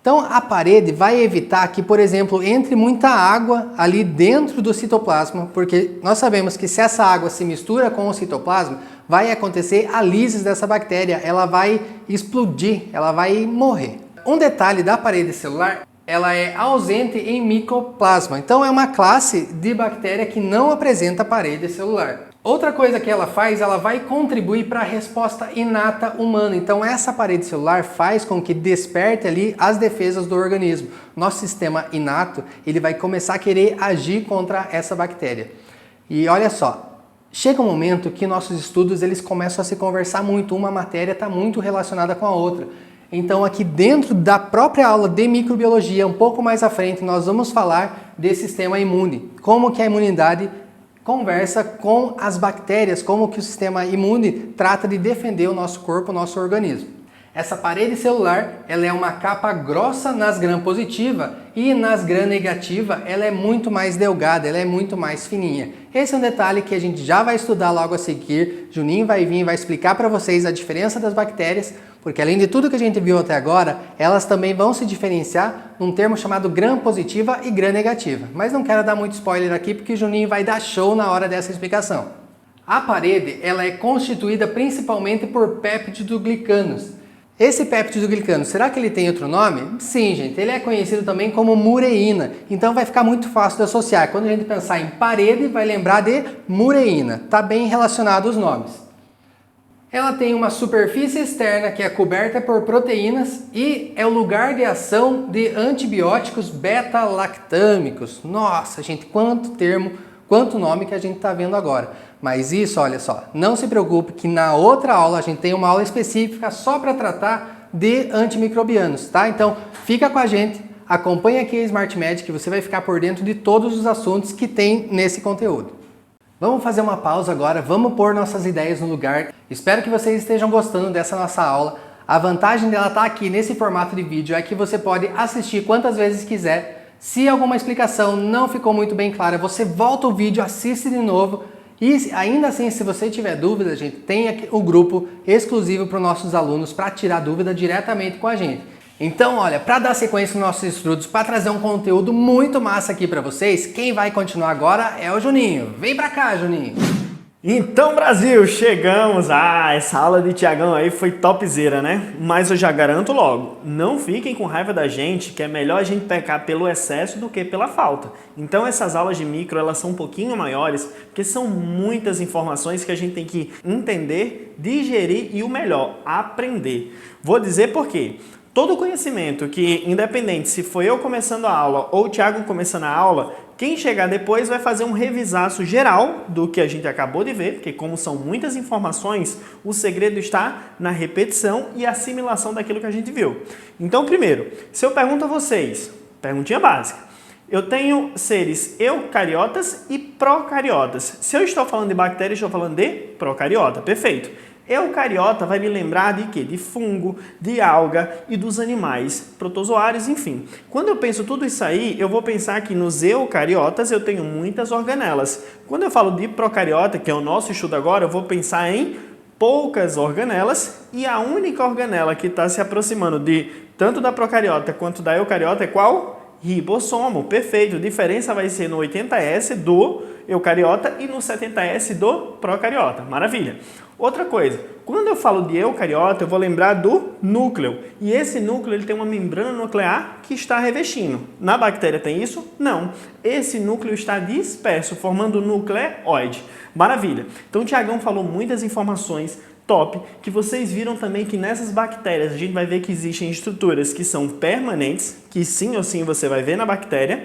Speaker 1: Então a parede vai evitar que, por exemplo, entre muita água ali dentro do citoplasma, porque nós sabemos que se essa água se mistura com o citoplasma, vai acontecer a lise dessa bactéria, ela vai explodir, ela vai morrer. Um detalhe da parede celular, ela é ausente em micoplasma, então é uma classe de bactéria que não apresenta parede celular. Outra coisa que ela faz, ela vai contribuir para a resposta inata humana. Então essa parede celular faz com que desperte ali as defesas do organismo. Nosso sistema inato, ele vai começar a querer agir contra essa bactéria. E olha só, chega um momento que nossos estudos eles começam a se conversar muito, uma matéria está muito relacionada com a outra. Então aqui dentro da própria aula de microbiologia, um pouco mais à frente, nós vamos falar desse sistema imune, como que a imunidade conversa com as bactérias, como que o sistema imune trata de defender o nosso corpo, o nosso organismo. Essa parede celular, ela é uma capa grossa nas gram-positiva e nas gram-negativa ela é muito mais delgada, ela é muito mais fininha. Esse é um detalhe que a gente já vai estudar logo a seguir. Juninho vai vir e vai explicar para vocês a diferença das bactérias, porque além de tudo que a gente viu até agora, elas também vão se diferenciar num termo chamado gram-positiva e gram-negativa. Mas não quero dar muito spoiler aqui, porque Juninho vai dar show na hora dessa explicação. A parede, ela é constituída principalmente por péptidoglicanos. Esse péptidoglicano, será que ele tem outro nome? Sim, gente, ele é conhecido também como mureína, então vai ficar muito fácil de associar. Quando a gente pensar em parede, vai lembrar de mureína, está bem relacionado os nomes. Ela tem uma superfície externa que é coberta por proteínas e é o lugar de ação de antibióticos beta-lactâmicos. Nossa, gente, quanto termo, quanto nome que a gente está vendo agora. Mas isso, olha só, não se preocupe que na outra aula a gente tem uma aula específica só para tratar de antimicrobianos, tá? Então fica com a gente, acompanhe aqui a Smart Med que você vai ficar por dentro de todos os assuntos que tem nesse conteúdo. Vamos fazer uma pausa agora, vamos pôr nossas ideias no lugar. Espero que vocês estejam gostando dessa nossa aula. A vantagem dela estar aqui nesse formato de vídeo é que você pode assistir quantas vezes quiser. Se alguma explicação não ficou muito bem clara, você volta o vídeo, assiste de novo. E ainda assim, se você tiver dúvida, gente, tem aqui o grupo exclusivo para os nossos alunos para tirar dúvida diretamente com a gente. Então, olha, para dar sequência nos nossos estudos, para trazer um conteúdo muito massa aqui para vocês, quem vai continuar agora é o Juninho. Vem para cá, Juninho!
Speaker 2: Então, Brasil, chegamos! Essa aula de Tiagão aí foi topzera, né? Mas eu já garanto logo, não fiquem com raiva da gente, que é melhor a gente pecar pelo excesso do que pela falta. Então, essas aulas de micro, elas são um pouquinho maiores, porque são muitas informações que a gente tem que entender, digerir e, o melhor, aprender. Vou dizer por quê. Todo conhecimento que, independente se foi eu começando a aula ou o Thiago começando a aula, quem chegar depois vai fazer um revisaço geral do que a gente acabou de ver, porque como são muitas informações, o segredo está na repetição e assimilação daquilo que a gente viu. Então, primeiro, se eu pergunto a vocês, perguntinha básica, eu tenho seres eucariotas e procariotas. Se eu estou falando de bactéria, estou falando de procariota, perfeito. Eucariota vai me lembrar de quê? De fungo, de alga e dos animais protozoários, enfim. Quando eu penso tudo isso aí, eu vou pensar que nos eucariotas eu tenho muitas organelas. Quando eu falo de procariota, que é o nosso estudo agora, eu vou pensar em poucas organelas e a única organela que está se aproximando de tanto da procariota quanto da eucariota é qual? Ribossomo, perfeito. A diferença vai ser no 80S do eucariota e no 70S do procariota. Maravilha. Outra coisa, quando eu falo de eucariota, eu vou lembrar do núcleo. E esse núcleo ele tem uma membrana nuclear que está revestindo. Na bactéria tem isso? Não. Esse núcleo está disperso, formando um nucleóide. Maravilha. Então o Tiagão falou muitas informações top, que vocês viram também que nessas bactérias a gente vai ver que existem estruturas que são permanentes, que sim ou sim você vai ver na bactéria.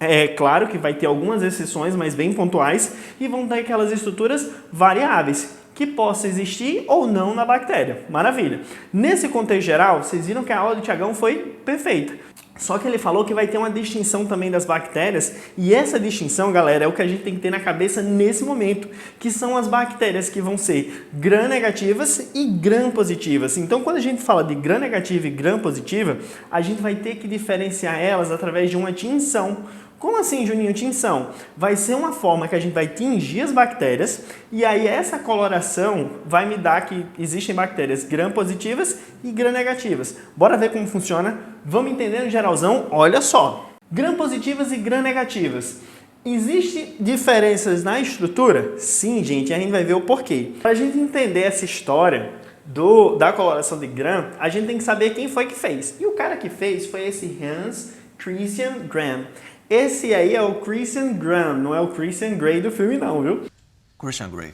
Speaker 2: É claro que vai ter algumas exceções, mas bem pontuais, e vão ter aquelas estruturas variáveis, que possa existir ou não na bactéria. Maravilha! Nesse contexto geral, vocês viram que a aula do Tiagão foi perfeita. Só que ele falou que vai ter uma distinção também das bactérias, e essa distinção, galera, é o que a gente tem que ter na cabeça nesse momento, que são as bactérias que vão ser gram-negativas e gram-positivas. Então, quando a gente fala de gram-negativa e gram-positiva, a gente vai ter que diferenciar elas através de uma tinção. Como assim, Juninho, tinção? Vai ser uma forma que a gente vai tingir as bactérias e aí essa coloração vai me dar que existem bactérias gram-positivas e gram-negativas. Bora ver como funciona? Vamos entender no geralzão? Olha só. Gram-positivas e gram-negativas. Existem diferenças na estrutura? Sim, gente, a gente vai ver o porquê. Para a gente entender essa história da coloração de gram, a gente tem que saber quem foi que fez. E o cara que fez foi esse Hans Christian Gram. Esse aí é o Christian Gram, não é o Christian Grey do filme não, viu?
Speaker 3: Christian Grey.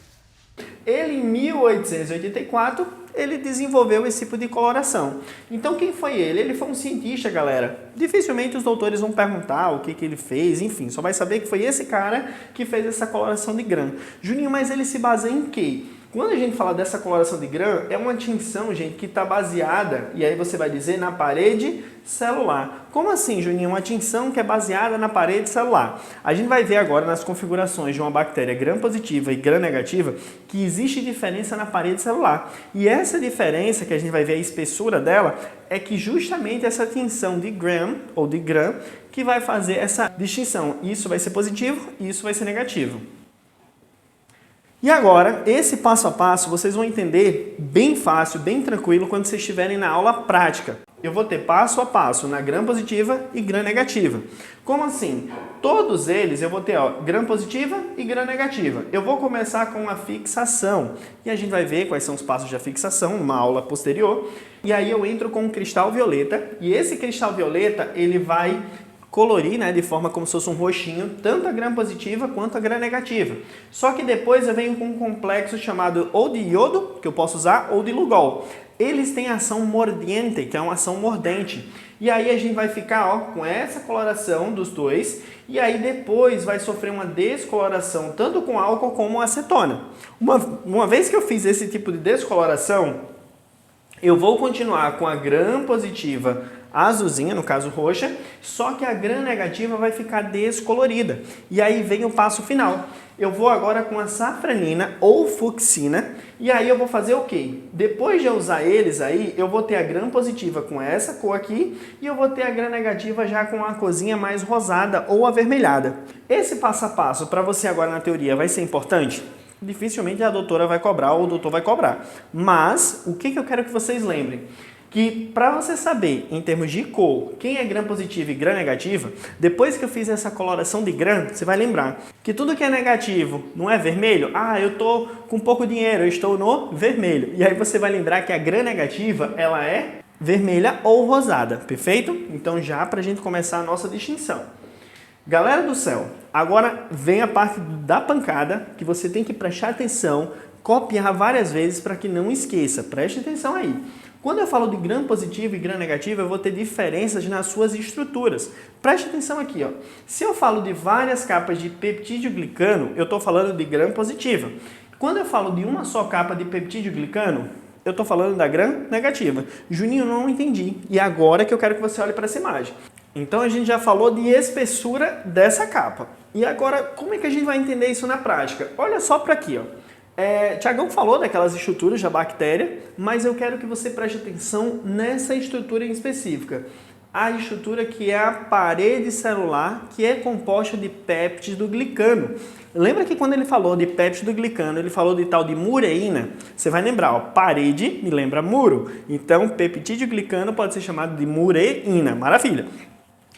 Speaker 2: Ele, em 1884, ele desenvolveu esse tipo de coloração. Então, quem foi ele? Ele foi um cientista, galera. Dificilmente os doutores vão perguntar o que ele fez, enfim, só vai saber que foi esse cara que fez essa coloração de Gram. Juninho, mas ele se baseia em quê? Quando a gente fala dessa coloração de Gram, é uma tinção, gente, que está baseada, e aí você vai dizer, na parede celular. Como assim, Juninho? Uma tinção que é baseada na parede celular. A gente vai ver agora nas configurações de uma bactéria gram-positiva e gram-negativa que existe diferença na parede celular. E essa diferença, que a gente vai ver a espessura dela, é que justamente essa tinção de Gram, ou de Gram, que vai fazer essa distinção. Isso vai ser positivo e isso vai ser negativo. E agora, esse passo a passo, vocês vão entender bem fácil, bem tranquilo, quando vocês estiverem na aula prática. Eu vou ter passo a passo na gram-positiva e gram-negativa. Como assim? Todos eles eu vou ter gram-positiva e gram-negativa. Eu vou começar com a fixação. E a gente vai ver quais são os passos de fixação numa aula posterior. E aí eu entro com um cristal violeta. E esse cristal violeta, ele vai colorir, né, de forma como se fosse um roxinho, tanto a gram-positiva quanto a gram-negativa. Só que depois eu venho com um complexo chamado ou de iodo, que eu posso usar, ou de Lugol. Eles têm ação mordiente, que é uma ação mordente. E aí a gente vai ficar com essa coloração dos dois, e aí depois vai sofrer uma descoloração, tanto com álcool como acetona. Uma vez que eu fiz esse tipo de descoloração, eu vou continuar com a gram-positiva a azulzinha, no caso roxa, só que a gram-negativa vai ficar descolorida. E aí vem o passo final. Eu vou agora com a safranina ou fucsina, e aí eu vou fazer o quê? Depois de eu usar eles aí, eu vou ter a gram-positiva com essa cor aqui, e eu vou ter a gram-negativa já com a corzinha mais rosada ou avermelhada. Esse passo a passo para você agora na teoria vai ser importante? Dificilmente a doutora vai cobrar ou o doutor vai cobrar. Mas, o que eu quero que vocês lembrem? Que para você saber, em termos de cor, quem é gram-positiva e gram-negativa, depois que eu fiz essa coloração de gram, você vai lembrar que tudo que é negativo não é vermelho? Ah, eu estou com pouco dinheiro, eu estou no vermelho. E aí você vai lembrar que a gram-negativa, ela é vermelha ou rosada, perfeito? Então já para a gente começar a nossa distinção. Galera do céu, agora vem a parte da pancada que você tem que prestar atenção, copiar várias vezes para que não esqueça. Preste atenção aí. Quando eu falo de gram-positivo e gram-negativo, eu vou ter diferenças nas suas estruturas. Preste atenção aqui, ó. Se eu falo de várias capas de peptídeo-glicano, eu estou falando de gram-positiva. Quando eu falo de uma só capa de peptídeo-glicano, eu estou falando da gram-negativa. Juninho, não entendi. E agora que eu quero que você olhe para essa imagem. Então a gente já falou de espessura dessa capa. E agora, como é que a gente vai entender isso na prática? Olha só para aqui, ó. Tiagão falou daquelas estruturas da bactéria, mas eu quero que você preste atenção nessa estrutura em específica. A estrutura que é a parede celular, que é composta de péptido glicano. Lembra que quando ele falou de péptido glicano, ele falou de tal de mureína? Você vai lembrar, ó, parede me lembra muro. Então, peptídeo glicano pode ser chamado de mureína. Maravilha!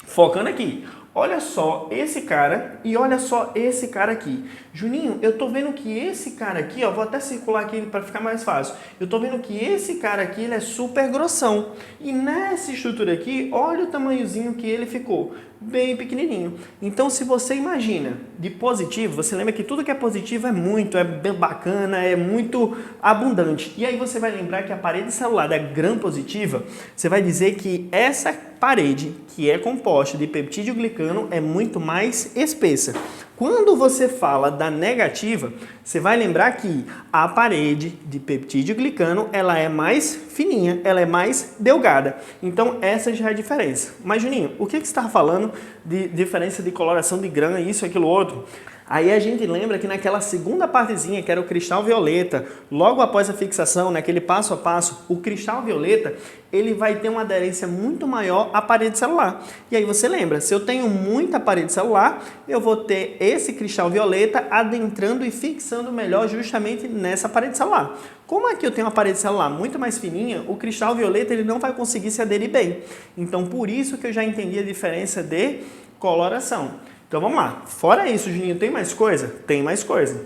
Speaker 2: Focando aqui. Olha só esse cara e olha só esse cara aqui. Juninho, eu tô vendo que esse cara aqui, ó, vou até circular aqui para ficar mais fácil. Eu tô vendo que esse cara aqui, ele é super grossão. E nessa estrutura aqui, olha o tamanhozinho que ele ficou. Bem pequenininho. Então, se você imagina de positivo, você lembra que tudo que é positivo é bem bacana, é muito abundante. E aí você vai lembrar que a parede celular da gram-positiva, você vai dizer que essa parede, que é composta de peptídeo glicano, é muito mais espessa. Quando você fala da negativa, você vai lembrar que a parede de peptídeo glicano, ela é mais fininha, ela é mais delgada. Então, essa já é a diferença. Mas, Juninho, o que você está falando de diferença de coloração de gram, isso, aquilo, outro? Aí a gente lembra que naquela segunda partezinha, que era o cristal violeta, logo após a fixação, naquele passo a passo, o cristal violeta, ele vai ter uma aderência muito maior à parede celular. E aí você lembra, se eu tenho muita parede celular, eu vou ter esse cristal violeta adentrando e fixando melhor justamente nessa parede celular. Como aqui eu tenho uma parede celular muito mais fininha, o cristal violeta ele não vai conseguir se aderir bem. Então, por isso que eu já entendi a diferença de coloração. Então vamos lá. Fora isso, Juninho, tem mais coisa? Tem mais coisa.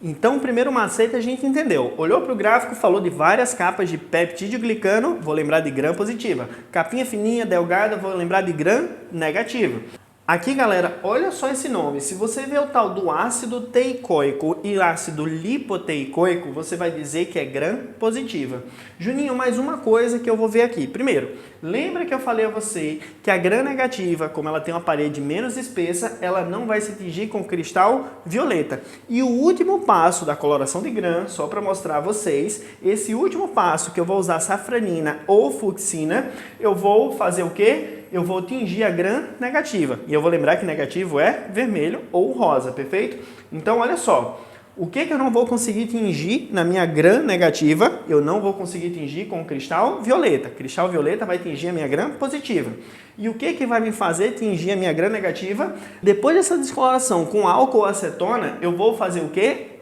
Speaker 2: Então, o primeiro macete a gente entendeu. Olhou para o gráfico, falou de várias capas de peptídeo glicano, vou lembrar de gram positiva. Capinha fininha, delgada, vou lembrar de gram negativa. Aqui, galera, olha só esse nome. Se você vê o tal do ácido teicoico e ácido lipoteicoico, você vai dizer que é gram positiva. Juninho, mais uma coisa que eu vou ver aqui. Primeiro, lembra que eu falei a você que a gram negativa, como ela tem uma parede menos espessa, ela não vai se tingir com cristal violeta. E o último passo da coloração de gram, só para mostrar a vocês, esse último passo que eu vou usar safranina ou fucsina, eu vou fazer o quê? Eu vou tingir a gram negativa. E eu vou lembrar que negativo é vermelho ou rosa, perfeito? Então, olha só. O que eu não vou conseguir tingir na minha gram negativa? Eu não vou conseguir tingir com cristal violeta. Cristal violeta vai tingir a minha gram positiva. E o que vai me fazer tingir a minha gram negativa? Depois dessa descoloração com álcool ou acetona, eu vou fazer o quê?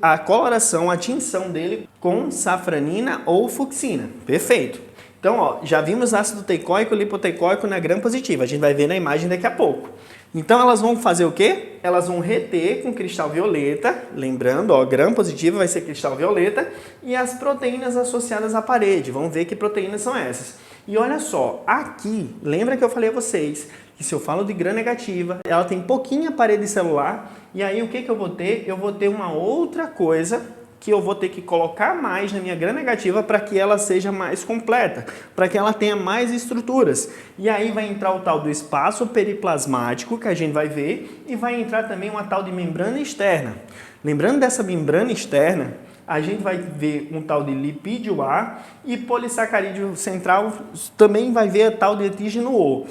Speaker 2: A coloração, a tinção dele com safranina ou fucsina. Perfeito. Então, ó, já vimos ácido teicoico e lipoteicoico na gram positiva. A gente vai ver na imagem daqui a pouco. Então, elas vão fazer o quê? Elas vão reter com cristal violeta. Lembrando, ó, gram positiva vai ser cristal violeta. E as proteínas associadas à parede. Vamos ver que proteínas são essas. E olha só, aqui, lembra que eu falei a vocês que se eu falo de gram negativa, ela tem pouquinha parede celular. E aí, o que eu vou ter? Eu vou ter uma outra coisa que eu vou ter que colocar mais na minha gram negativa para que ela seja mais completa, para que ela tenha mais estruturas. E aí vai entrar o tal do espaço periplasmático, que a gente vai ver, e vai entrar também uma tal de membrana externa. Lembrando dessa membrana externa, a gente vai ver um tal de lipídio A e polissacarídeo central também vai ver a tal de antígeno O.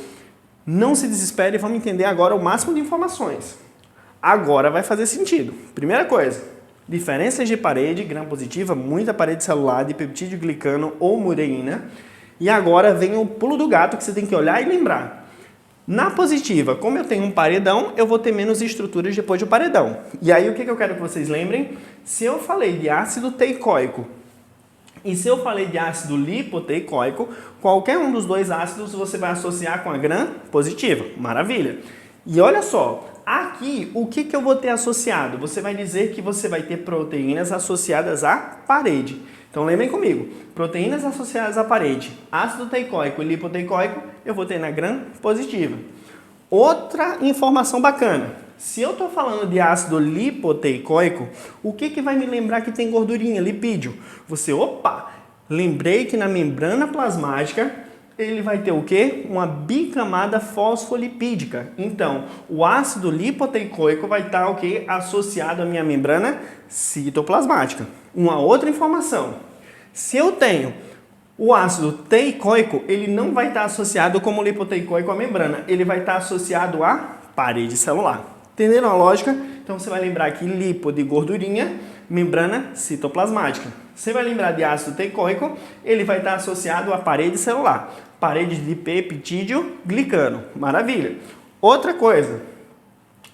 Speaker 2: Não se desespere, vamos entender agora o máximo de informações. Agora vai fazer sentido. Primeira coisa, diferenças de parede, gram-positiva, muita parede celular de peptídeo glicano ou mureína. E agora vem o pulo do gato que você tem que olhar e lembrar. Na positiva, como eu tenho um paredão, eu vou ter menos estruturas depois do paredão. E aí o que eu quero que vocês lembrem? Se eu falei de ácido teicoico e se eu falei de ácido lipoteicoico, qualquer um dos dois ácidos você vai associar com a gram-positiva. Maravilha! E olha só, aqui o que eu vou ter associado? Você vai dizer que você vai ter proteínas associadas à parede. Então lembrem comigo, proteínas associadas à parede, ácido teicoico e lipoteicoico, eu vou ter na gram-positiva. Outra informação bacana, se eu estou falando de ácido lipoteicoico, o que vai me lembrar que tem gordurinha, lipídio? Você, opa, lembrei que na membrana plasmática ele vai ter o quê? Uma bicamada fosfolipídica. Então, o ácido lipoteicoico vai estar o quê? Associado à minha membrana citoplasmática. Uma outra informação, se eu tenho o ácido teicoico, ele não vai estar associado como lipoteicoico à membrana, ele vai estar associado à parede celular. Entenderam a lógica? Então você vai lembrar que lipo de gordurinha, membrana citoplasmática. Você vai lembrar de ácido teicoico, ele vai estar associado à parede celular, parede de peptídeo glicano. Maravilha! Outra coisa,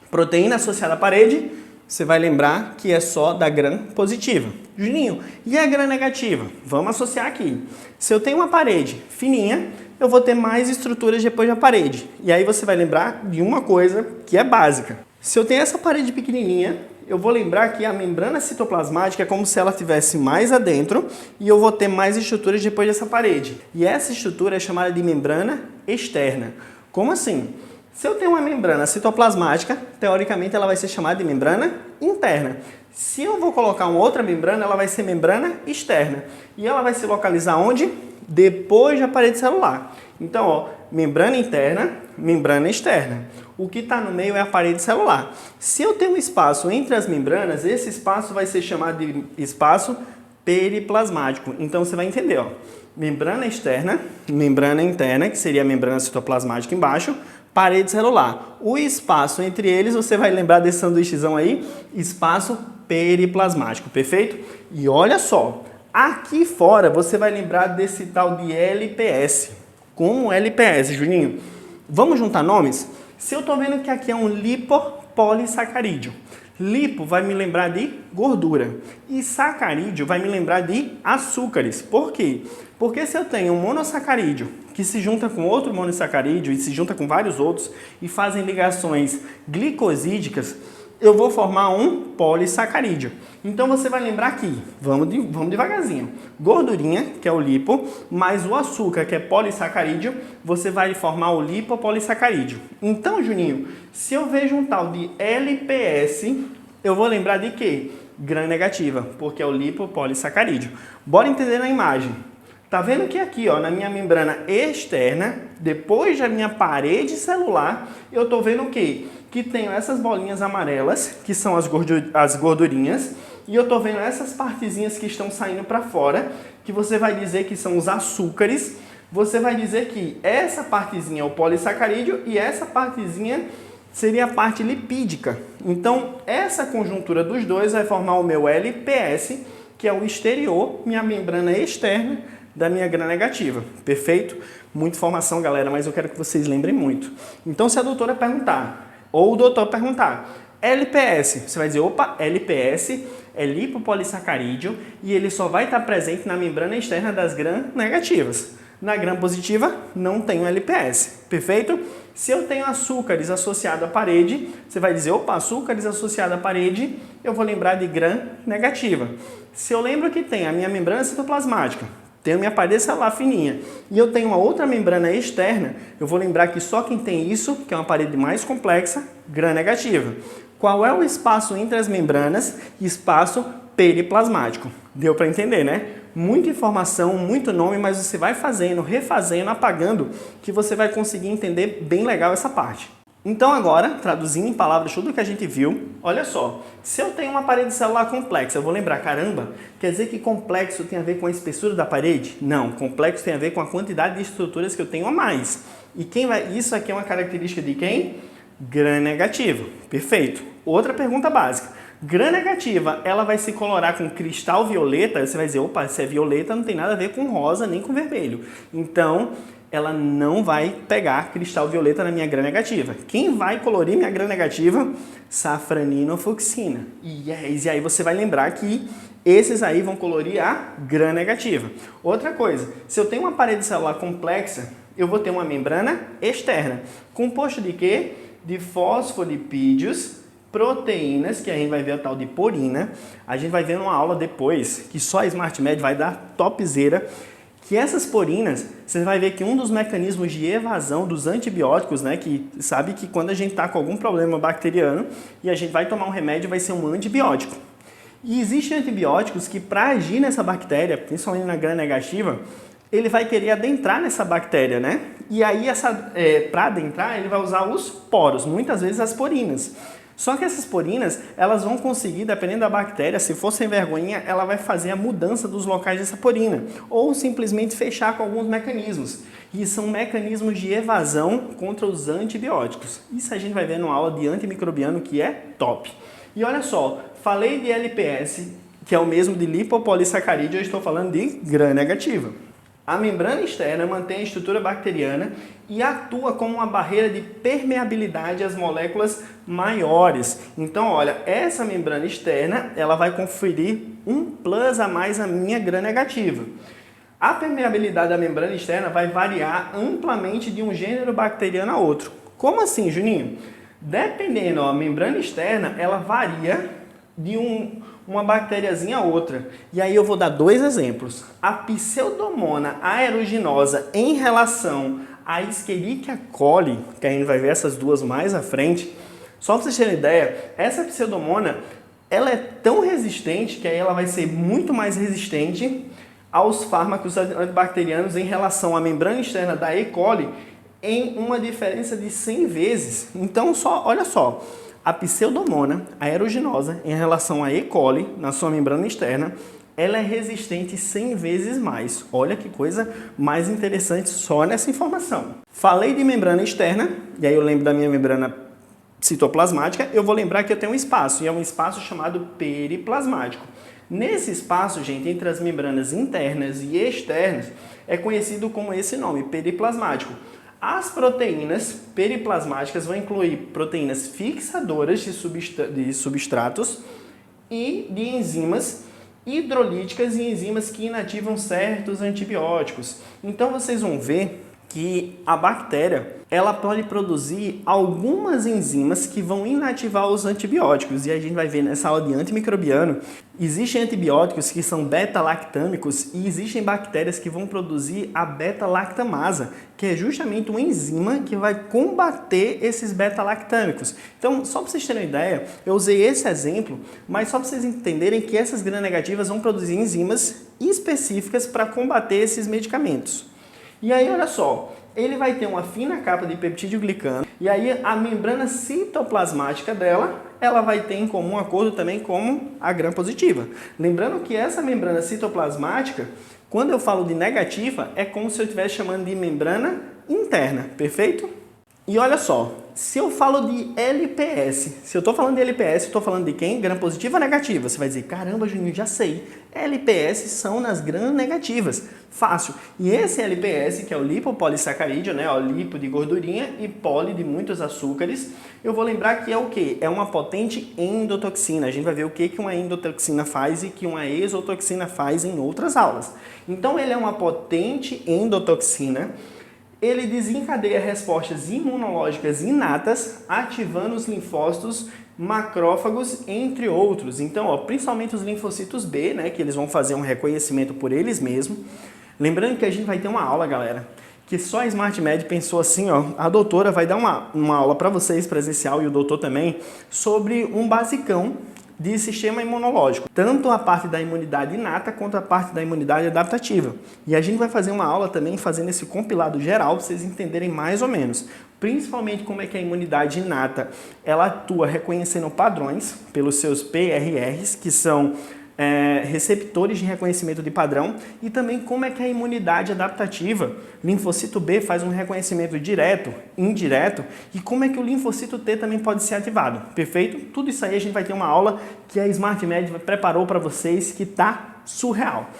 Speaker 2: proteína associada à parede, você vai lembrar que é só da gram-positiva. Juninho, e a gram-negativa? Vamos associar aqui. Se eu tenho uma parede fininha, eu vou ter mais estruturas depois da parede. E aí você vai lembrar de uma coisa que é básica. Se eu tenho essa parede pequenininha, eu vou lembrar que a membrana citoplasmática é como se ela estivesse mais adentro e eu vou ter mais estruturas depois dessa parede. E essa estrutura é chamada de membrana externa. Como assim? Se eu tenho uma membrana citoplasmática, teoricamente ela vai ser chamada de membrana interna. Se eu vou colocar uma outra membrana, ela vai ser membrana externa. E ela vai se localizar onde? Depois da parede celular. Então, ó, membrana interna, membrana externa. O que está no meio é a parede celular. Se eu tenho um espaço entre as membranas, esse espaço vai ser chamado de espaço periplasmático. Então, você vai entender, ó, membrana externa, membrana interna, que seria a membrana citoplasmática embaixo, parede celular. O espaço entre eles, você vai lembrar desse sanduíchezão aí, espaço periplasmático, perfeito? E olha só, aqui fora você vai lembrar desse tal de LPS. Como LPS, Juninho? Vamos juntar nomes? Se eu estou vendo que aqui é um lipopolissacarídeo, lipo vai me lembrar de gordura e sacarídeo vai me lembrar de açúcares. Por quê? Porque se eu tenho um monossacarídeo que se junta com outro monossacarídeo e se junta com vários outros e fazem ligações glicosídicas, eu vou formar um polissacarídeo. Então você vai lembrar aqui, vamos devagarzinho, gordurinha, que é o lipo, mais o açúcar, que é polissacarídeo, você vai formar o lipopolissacarídeo. Então, Juninho, se eu vejo um tal de LPS, eu vou lembrar de quê? Gram-negativa, porque é o lipopolissacarídeo. Bora entender na imagem. Tá vendo que aqui, ó, na minha membrana externa, depois da minha parede celular, eu tô vendo o quê? Que tenho essas bolinhas amarelas, que são as gordurinhas, e eu tô vendo essas partezinhas que estão saindo para fora, que você vai dizer que são os açúcares. Você vai dizer que essa partezinha é o polissacarídeo e essa partezinha seria a parte lipídica. Então, essa conjuntura dos dois vai formar o meu LPS, que é o exterior, minha membrana externa da minha gram-negativa. Perfeito? Muita informação, galera, mas eu quero que vocês lembrem muito. Então, se a doutora perguntar, ou o doutor perguntar, LPS, você vai dizer, opa, LPS é lipopolissacarídeo e ele só vai estar presente na membrana externa das gram-negativas. Na gram-positiva, não tenho LPS. Perfeito? Se eu tenho açúcares associados à parede, você vai dizer, opa, açúcares associados à parede, eu vou lembrar de gram-negativa. Se eu lembro que tem a minha membrana citoplasmática, tenho minha parede celular fininha e eu tenho uma outra membrana externa, eu vou lembrar que só quem tem isso, que é uma parede mais complexa, gram-negativa. Qual é o espaço entre as membranas? Espaço periplasmático. Deu para entender, né? Muita informação, muito nome, mas você vai fazendo, refazendo, apagando, que você vai conseguir entender bem legal essa parte. Então agora, traduzindo em palavras tudo que a gente viu, olha só, se eu tenho uma parede celular complexa, eu vou lembrar, caramba, quer dizer que complexo tem a ver com a espessura da parede? Não, complexo tem a ver com a quantidade de estruturas que eu tenho a mais. E isso aqui é uma característica de quem? Gram-negativa. Perfeito. Outra pergunta básica. Gram-negativa, ela vai se colorar com cristal violeta? Você vai dizer, opa, se é violeta não tem nada a ver com rosa nem com vermelho. Então, ela não vai pegar cristal violeta na minha gram-negativa. Quem vai colorir minha gram-negativa? Safraninofucsina. Yes. E aí você vai lembrar que esses aí vão colorir a gram-negativa. Outra coisa, se eu tenho uma parede celular complexa, eu vou ter uma membrana externa. Composto de quê? De fosfolipídios, proteínas, que a gente vai ver a tal de porina. A gente vai ver numa aula depois, que só a SmartMed vai dar topzera, que essas porinas, você vai ver que um dos mecanismos de evasão dos antibióticos, né, que sabe que quando a gente está com algum problema bacteriano e a gente vai tomar um remédio, vai ser um antibiótico. E existem antibióticos que, para agir nessa bactéria, principalmente na gram-negativa, ele vai querer adentrar nessa bactéria, né? E aí, para adentrar, ele vai usar os poros, muitas vezes as porinas. Só que essas porinas, elas vão conseguir, dependendo da bactéria, se for sem vergonhinha, ela vai fazer a mudança dos locais dessa porina, ou simplesmente fechar com alguns mecanismos. E são mecanismos de evasão contra os antibióticos. Isso a gente vai ver numa aula de antimicrobiano que é top. E olha só, falei de LPS, que é o mesmo de lipopolissacarídeo, eu estou falando de gram-negativa. A membrana externa mantém a estrutura bacteriana e atua como uma barreira de permeabilidade às moléculas maiores. Então, olha, essa membrana externa, ela vai conferir um plus a mais à minha gram-negativa. A permeabilidade da membrana externa vai variar amplamente de um gênero bacteriano a outro. Como assim, Juninho? Dependendo, a membrana externa, ela varia de uma bactériazinha a outra. E aí eu vou dar dois exemplos. A Pseudomonas aeruginosa em relação à Escherichia coli, que a gente vai ver essas duas mais à frente. Só para vocês terem ideia, essa Pseudomonas, ela é tão resistente que aí ela vai ser muito mais resistente aos fármacos antibacterianos em relação à membrana externa da E. coli em uma diferença de 100 vezes. Então, olha só. A Pseudomonas aeruginosa em relação à E. coli, na sua membrana externa, ela é resistente 100 vezes mais. Olha que coisa mais interessante só nessa informação. Falei de membrana externa, e aí eu lembro da minha membrana citoplasmática, eu vou lembrar que eu tenho um espaço, e é um espaço chamado periplasmático. Nesse espaço, gente, entre as membranas internas e externas, é conhecido como esse nome, periplasmático. As proteínas periplasmáticas vão incluir proteínas fixadoras de substratos e de enzimas hidrolíticas e enzimas que inativam certos antibióticos. Então vocês vão ver que a bactéria ela pode produzir algumas enzimas que vão inativar os antibióticos. E a gente vai ver nessa aula de antimicrobiano, existem antibióticos que são beta-lactâmicos e existem bactérias que vão produzir a beta-lactamasa, que é justamente uma enzima que vai combater esses beta-lactâmicos. Então, só para vocês terem uma ideia, eu usei esse exemplo, mas só para vocês entenderem que essas gram-negativas vão produzir enzimas específicas para combater esses medicamentos. E aí, olha só, ele vai ter uma fina capa de peptídeo-glicano e aí a membrana citoplasmática dela, ela vai ter em comum acordo também com a gram-positiva. Lembrando que essa membrana citoplasmática, quando eu falo de negativa, é como se eu estivesse chamando de membrana interna, perfeito? E olha só, se eu falo de LPS, se eu estou falando de LPS, eu estou falando de quem? Gram-positiva ou negativa? Você vai dizer, caramba, Juninho, já sei. LPS são nas gram-negativas. Fácil. E esse LPS, que é o lipopolissacarídeo, né? O lipo de gordurinha e poli de muitos açúcares, eu vou lembrar que é o quê? É uma potente endotoxina. A gente vai ver o que uma endotoxina faz e que uma exotoxina faz em outras aulas. Então, ele é uma potente endotoxina. Ele desencadeia respostas imunológicas inatas, ativando os linfócitos, macrófagos, entre outros. Então, ó, principalmente os linfocitos B, né, que eles vão fazer um reconhecimento por eles mesmos. Lembrando que a gente vai ter uma aula, galera, que só a SmartMed pensou assim, ó, a doutora vai dar uma aula para vocês, presencial, e o doutor também, sobre um basicão de sistema imunológico, tanto a parte da imunidade inata quanto a parte da imunidade adaptativa. E a gente vai fazer uma aula também fazendo esse compilado geral para vocês entenderem mais ou menos, principalmente como é que a imunidade inata ela atua reconhecendo padrões pelos seus PRRs, que são receptores de reconhecimento de padrão, e também como é que a imunidade adaptativa, linfocito B faz um reconhecimento direto, indireto, e como é que o linfocito T também pode ser ativado, perfeito? Tudo isso aí a gente vai ter uma aula que a SmartMed preparou para vocês que tá surreal.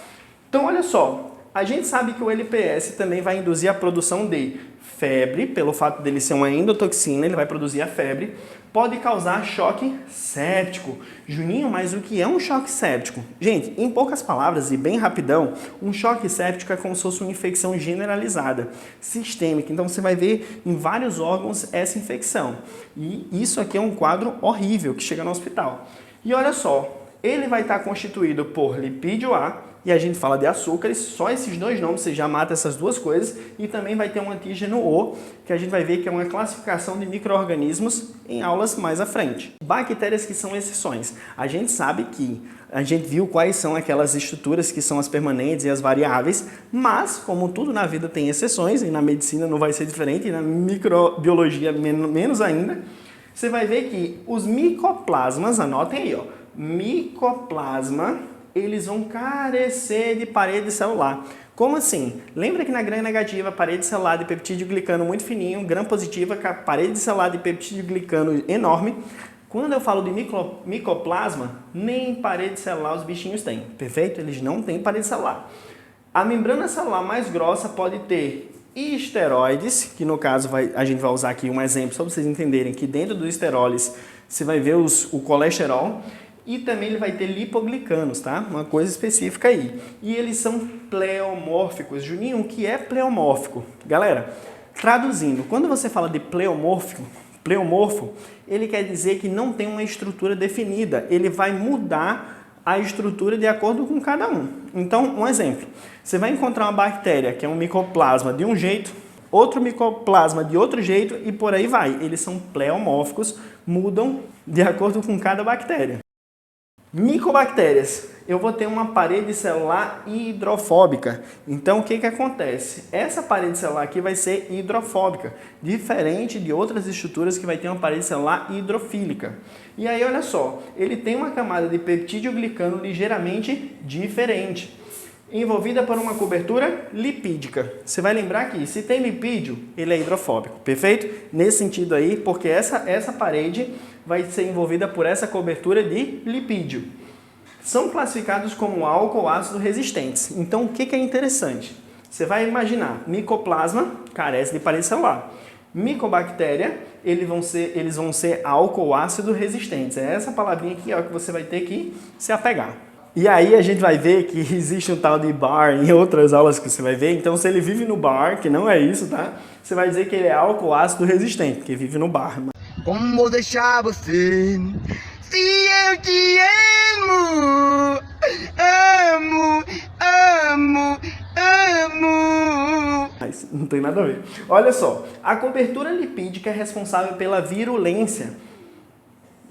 Speaker 2: Então olha só, a gente sabe que o LPS também vai induzir a produção de febre, pelo fato dele ser uma endotoxina, ele vai produzir a febre, pode causar choque séptico. Juninho, mas o que é um choque séptico? Gente, em poucas palavras e bem rapidão, um choque séptico é como se fosse uma infecção generalizada, sistêmica. Então você vai ver em vários órgãos essa infecção. E isso aqui é um quadro horrível que chega no hospital. E olha só, ele vai estar constituído por lipídio A, e a gente fala de açúcares, só esses dois nomes você já mata essas duas coisas, e também vai ter um antígeno O, que a gente vai ver que é uma classificação de micro-organismos em aulas mais à frente. Bactérias que são exceções. A gente sabe que a gente viu quais são aquelas estruturas que são as permanentes e as variáveis, mas como tudo na vida tem exceções, e na medicina não vai ser diferente, e na microbiologia menos ainda, você vai ver que os micoplasmas, anotem aí, ó, micoplasma, eles vão carecer de parede celular. Como assim? Lembra que na gram negativa, parede celular de peptídeo glicano muito fininho, gram positiva, parede celular de peptídeo glicano enorme. Quando eu falo de micoplasma, nem parede celular os bichinhos têm, perfeito? Eles não têm parede celular. A membrana celular mais grossa pode ter esteroides, que no caso a gente vai usar aqui um exemplo só para vocês entenderem que dentro dos esteroides você vai ver o colesterol, e também ele vai ter lipoglicanos, tá? Uma coisa específica aí. E eles são pleomórficos. Juninho, o que é pleomórfico? Galera, traduzindo, quando você fala de pleomorfo, ele quer dizer que não tem uma estrutura definida. Ele vai mudar a estrutura de acordo com cada um. Então, um exemplo. Você vai encontrar uma bactéria que é um micoplasma de um jeito, outro micoplasma de outro jeito e por aí vai. Eles são pleomórficos, mudam de acordo com cada bactéria. Micobactérias, eu vou ter uma parede celular hidrofóbica. Então, o que que acontece? Essa parede celular aqui vai ser hidrofóbica, diferente de outras estruturas que vai ter uma parede celular hidrofílica. E aí, olha só, ele tem uma camada de peptídeo glicano ligeiramente diferente, envolvida por uma cobertura lipídica. Você vai lembrar que se tem lipídio, ele é hidrofóbico, perfeito? Nesse sentido aí, porque essa parede vai ser envolvida por essa cobertura de lipídio. São classificados como álcool ou ácido resistentes. Então, o que é interessante? Você vai imaginar, micoplasma carece de parede celular. Micobactéria, eles vão ser álcool ou ácido resistentes. É essa palavrinha aqui ó, que você vai ter que se apegar. E aí a gente vai ver que existe um tal de bar em outras aulas que você vai ver. Então, se ele vive no bar, que não é isso, tá? Você vai dizer que ele é álcool ou ácido resistente, porque vive no bar.
Speaker 3: Como vou deixar você se eu te amo? Amo, amo, amo.
Speaker 2: Mas não tem nada a ver. Olha só, a cobertura lipídica é responsável pela virulência.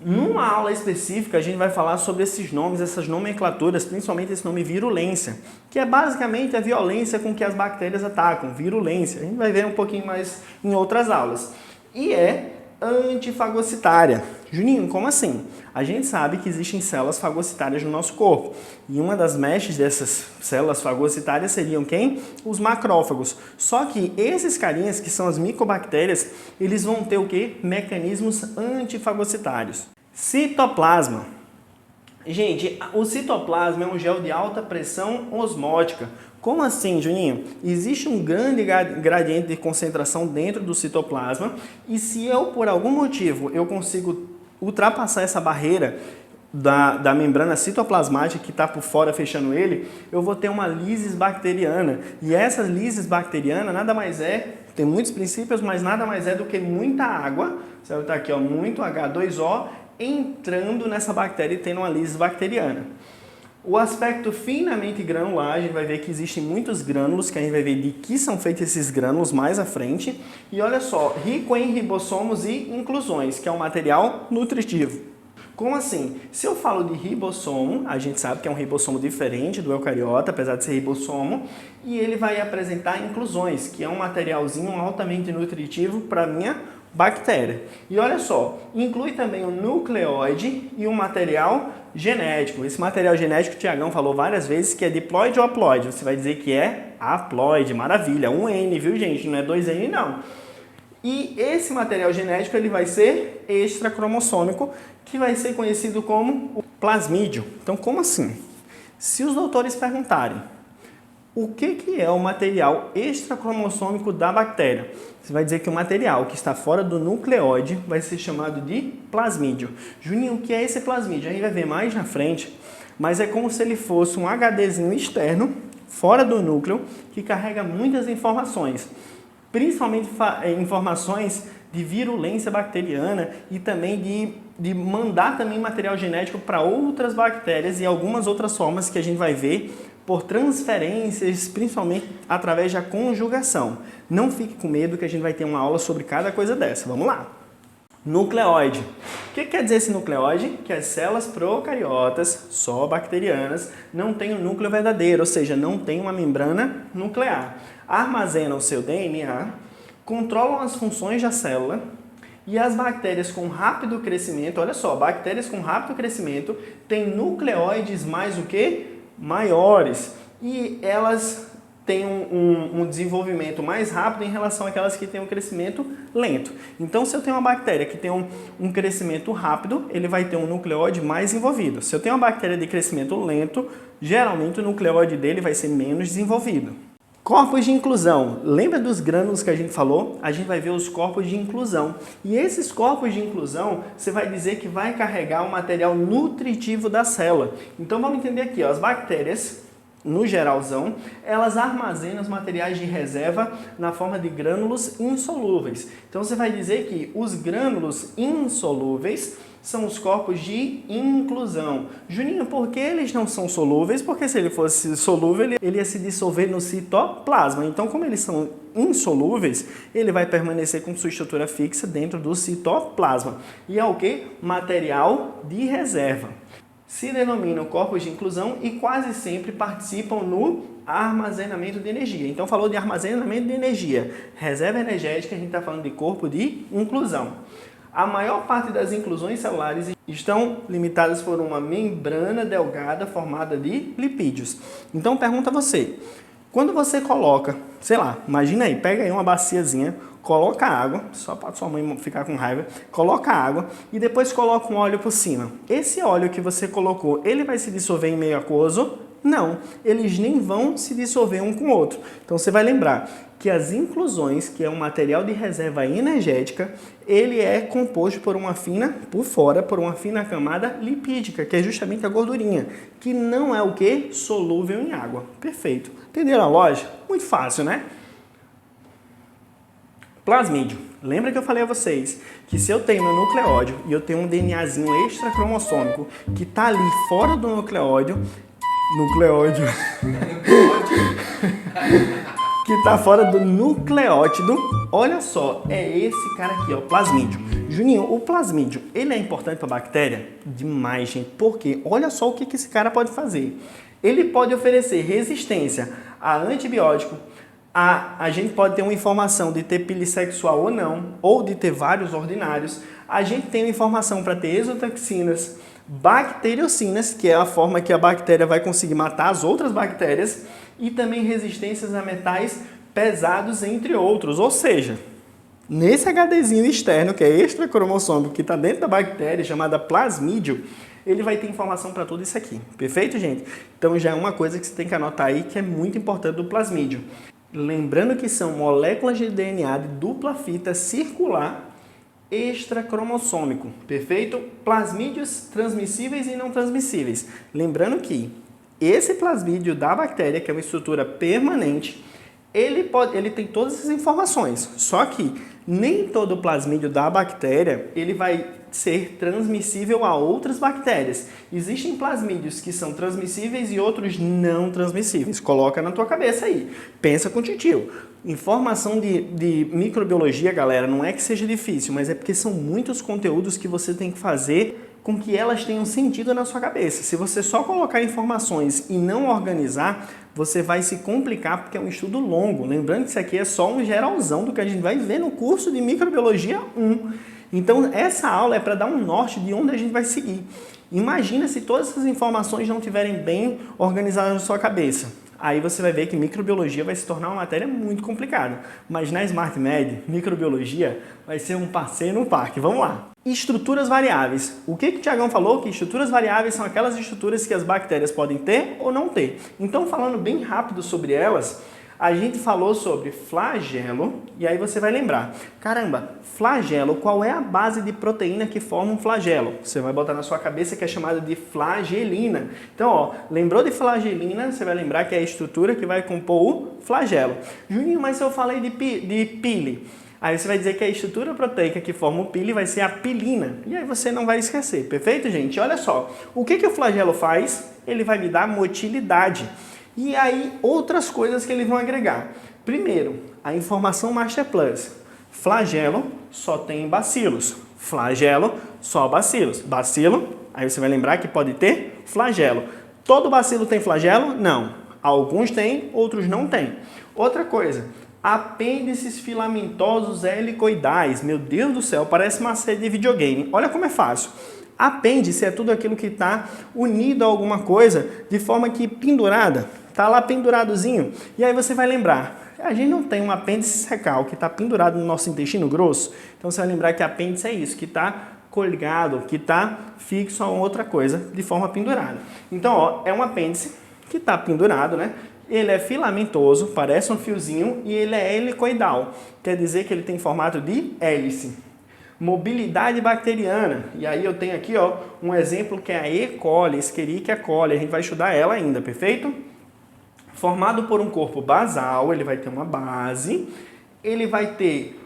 Speaker 2: Numa aula específica, a gente vai falar sobre esses nomes, essas nomenclaturas, principalmente esse nome virulência, que é basicamente a violência com que as bactérias atacam, virulência. A gente vai ver um pouquinho mais em outras aulas. E é antifagocitária. Juninho, como assim? A gente sabe que existem células fagocitárias no nosso corpo. E uma das mestres dessas células fagocitárias seriam quem? Os macrófagos. Só que esses carinhas, que são as micobactérias, eles vão ter o quê? Mecanismos antifagocitários. Citoplasma. Gente, o citoplasma é um gel de alta pressão osmótica. Como assim, Juninho? Existe um grande gradiente de concentração dentro do citoplasma e se eu, por algum motivo, eu consigo ultrapassar essa barreira da membrana citoplasmática que está por fora fechando ele, eu vou ter uma lisis bacteriana. E essa lisis bacteriana nada mais é, tem muitos princípios, mas nada mais é do que muita água, você vai estar aqui, ó, muito H2O, entrando nessa bactéria e tendo uma lisis bacteriana. O aspecto finamente granular, a gente vai ver que existem muitos grânulos, que a gente vai ver de que são feitos esses grânulos mais à frente. E olha só, rico em ribossomos e inclusões, que é um material nutritivo. Como assim? Se eu falo de ribossomo, a gente sabe que é um ribossomo diferente do eucariota, apesar de ser ribossomo, e ele vai apresentar inclusões, que é um materialzinho altamente nutritivo para a minha bactéria. E olha só, inclui também o nucleóide e o material genético. Esse material genético, o Tiagão falou várias vezes que é diploide ou haploide. Você vai dizer que é haploide, maravilha. Um N, viu, gente? Não é 2N, não. E esse material genético ele vai ser extracromossômico, que vai ser conhecido como o plasmídio. Então, como assim? Se os doutores perguntarem o que é o material extracromossômico da bactéria, você vai dizer que o material que está fora do nucleóide vai ser chamado de plasmídio. Juninho, o que é esse plasmídio? A gente vai ver mais na frente, mas é como se ele fosse um HDzinho externo, fora do núcleo, que carrega muitas informações. Principalmente informações de virulência bacteriana e também de mandar também material genético para outras bactérias e algumas outras formas que a gente vai ver por transferências, principalmente através da conjugação. Não fique com medo que a gente vai ter uma aula sobre cada coisa dessa. Vamos lá! Nucleóide. O que quer dizer esse nucleóide? Que as células procariotas, só bacterianas, não têm um núcleo verdadeiro, ou seja, não tem uma membrana nuclear. Armazenam o seu DNA, controlam as funções da célula e as bactérias com rápido crescimento, olha só, bactérias com rápido crescimento têm nucleóides mais o quê? Maiores. E elas têm um desenvolvimento mais rápido em relação àquelas que têm um crescimento lento. Então, se eu tenho uma bactéria que tem um crescimento rápido, ele vai ter um nucleóide mais envolvido. Se eu tenho uma bactéria de crescimento lento, geralmente o nucleóide dele vai ser menos desenvolvido. Corpos de inclusão. Lembra dos grânulos que a gente falou? A gente vai ver os corpos de inclusão. E esses corpos de inclusão, você vai dizer que vai carregar o material nutritivo da célula. Então, vamos entender aqui, ó, as bactérias, no geralzão, elas armazenam os materiais de reserva na forma de grânulos insolúveis. Então, você vai dizer que os grânulos insolúveis são os corpos de inclusão. Juninho, por que eles não são solúveis? Porque se ele fosse solúvel, ele ia se dissolver no citoplasma. Então, como eles são insolúveis, ele vai permanecer com sua estrutura fixa dentro do citoplasma. E é o que? Material de reserva. Se denominam corpos de inclusão e quase sempre participam no armazenamento de energia. Então, falou de armazenamento de energia. Reserva energética, a gente está falando de corpo de inclusão. A maior parte das inclusões celulares estão limitadas por uma membrana delgada formada de lipídios. Então, pergunta a você, quando você coloca, sei lá, imagina aí, pega aí uma baciazinha, coloca água, só para sua mãe ficar com raiva, coloca água e depois coloca um óleo por cima. Esse óleo que você colocou, ele vai se dissolver em meio aquoso? Não, eles nem vão se dissolver um com o outro. Então você vai lembrar que as inclusões, que é um material de reserva energética, ele é composto por uma fina camada lipídica, que é justamente a gordurinha, que não é o que? Solúvel em água. Perfeito. Entenderam a lógica? Muito fácil, né? Plasmídio. Lembra que eu falei a vocês que se eu tenho no nucleóide e eu tenho um DNAzinho extracromossômico que está ali fora do nucleóide, que está fora do nucleótido, olha só, é esse cara aqui, ó, plasmídio. Juninho, o plasmídio, ele é importante para a bactéria? Demais, gente, porque olha só o que esse cara pode fazer. Ele pode oferecer resistência a antibiótico, a gente pode ter uma informação de ter pilissexual ou não, ou de ter vários ordinários. A gente tem uma informação para ter exotoxinas, bacteriocinas, que é a forma que a bactéria vai conseguir matar as outras bactérias, e também resistências a metais pesados, entre outros. Ou seja, nesse HDzinho externo, que é extracromossômico, que está dentro da bactéria, chamada plasmídio, ele vai ter informação para tudo isso aqui. Perfeito, gente? Então já é uma coisa que você tem que anotar aí, que é muito importante do plasmídio. Lembrando que são moléculas de DNA de dupla fita circular extracromossômico, perfeito? Plasmídios transmissíveis e não transmissíveis. Lembrando que esse plasmídio da bactéria, que é uma estrutura permanente, ele tem todas essas informações, só que nem todo plasmídio da bactéria ele vai ser transmissível a outras bactérias. Existem plasmídios que são transmissíveis e outros não transmissíveis. Coloca na tua cabeça aí. Pensa com o titio. Informação de microbiologia, galera, não é que seja difícil, mas é porque são muitos conteúdos que você tem que fazer com que elas tenham sentido na sua cabeça. Se você só colocar informações e não organizar, você vai se complicar porque é um estudo longo. Lembrando que isso aqui é só um geralzão do que a gente vai ver no curso de Microbiologia 1. Então, essa aula é para dar um norte de onde a gente vai seguir. Imagina se todas essas informações não estiverem bem organizadas na sua cabeça. Aí você vai ver que microbiologia vai se tornar uma matéria muito complicada. Mas na SmartMed, microbiologia vai ser um passeio no parque. Vamos lá! Estruturas variáveis. O que o Tiagão falou? Que estruturas variáveis são aquelas estruturas que as bactérias podem ter ou não ter. Então, falando bem rápido sobre elas, a gente falou sobre flagelo, e aí você vai lembrar. Caramba, flagelo, qual é a base de proteína que forma um flagelo? Você vai botar na sua cabeça que é chamada de flagelina. Então, ó, lembrou de flagelina, você vai lembrar que é a estrutura que vai compor o flagelo. Juninho, mas se eu falei de pili, aí você vai dizer que a estrutura proteica que forma o pili vai ser a pilina. E aí você não vai esquecer, perfeito, gente? Olha só, o que o flagelo faz? Ele vai me dar motilidade. E aí, outras coisas que eles vão agregar. Primeiro, a informação Master Plus. Flagelo só tem bacilos. Flagelo, só bacilos. Bacilo, aí você vai lembrar que pode ter flagelo. Todo bacilo tem flagelo? Não. Alguns têm, outros não têm. Outra coisa, apêndices filamentosos helicoidais. Meu Deus do céu, parece uma série de videogame. Olha como é fácil. Apêndice é tudo aquilo que está unido a alguma coisa de forma que pendurada, está lá penduradozinho. E aí você vai lembrar, a gente não tem um apêndice recal que está pendurado no nosso intestino grosso, então você vai lembrar que apêndice é isso, que está colgado, que está fixo a outra coisa de forma pendurada. Então, ó, é um apêndice que está pendurado, né? Ele é filamentoso, parece um fiozinho e ele é helicoidal, quer dizer que ele tem formato de hélice. Mobilidade bacteriana, e aí eu tenho aqui ó, um exemplo que é a E. coli, Escherichia coli, a gente vai estudar ela ainda, perfeito? Formado por um corpo basal, ele vai ter uma base, ele vai ter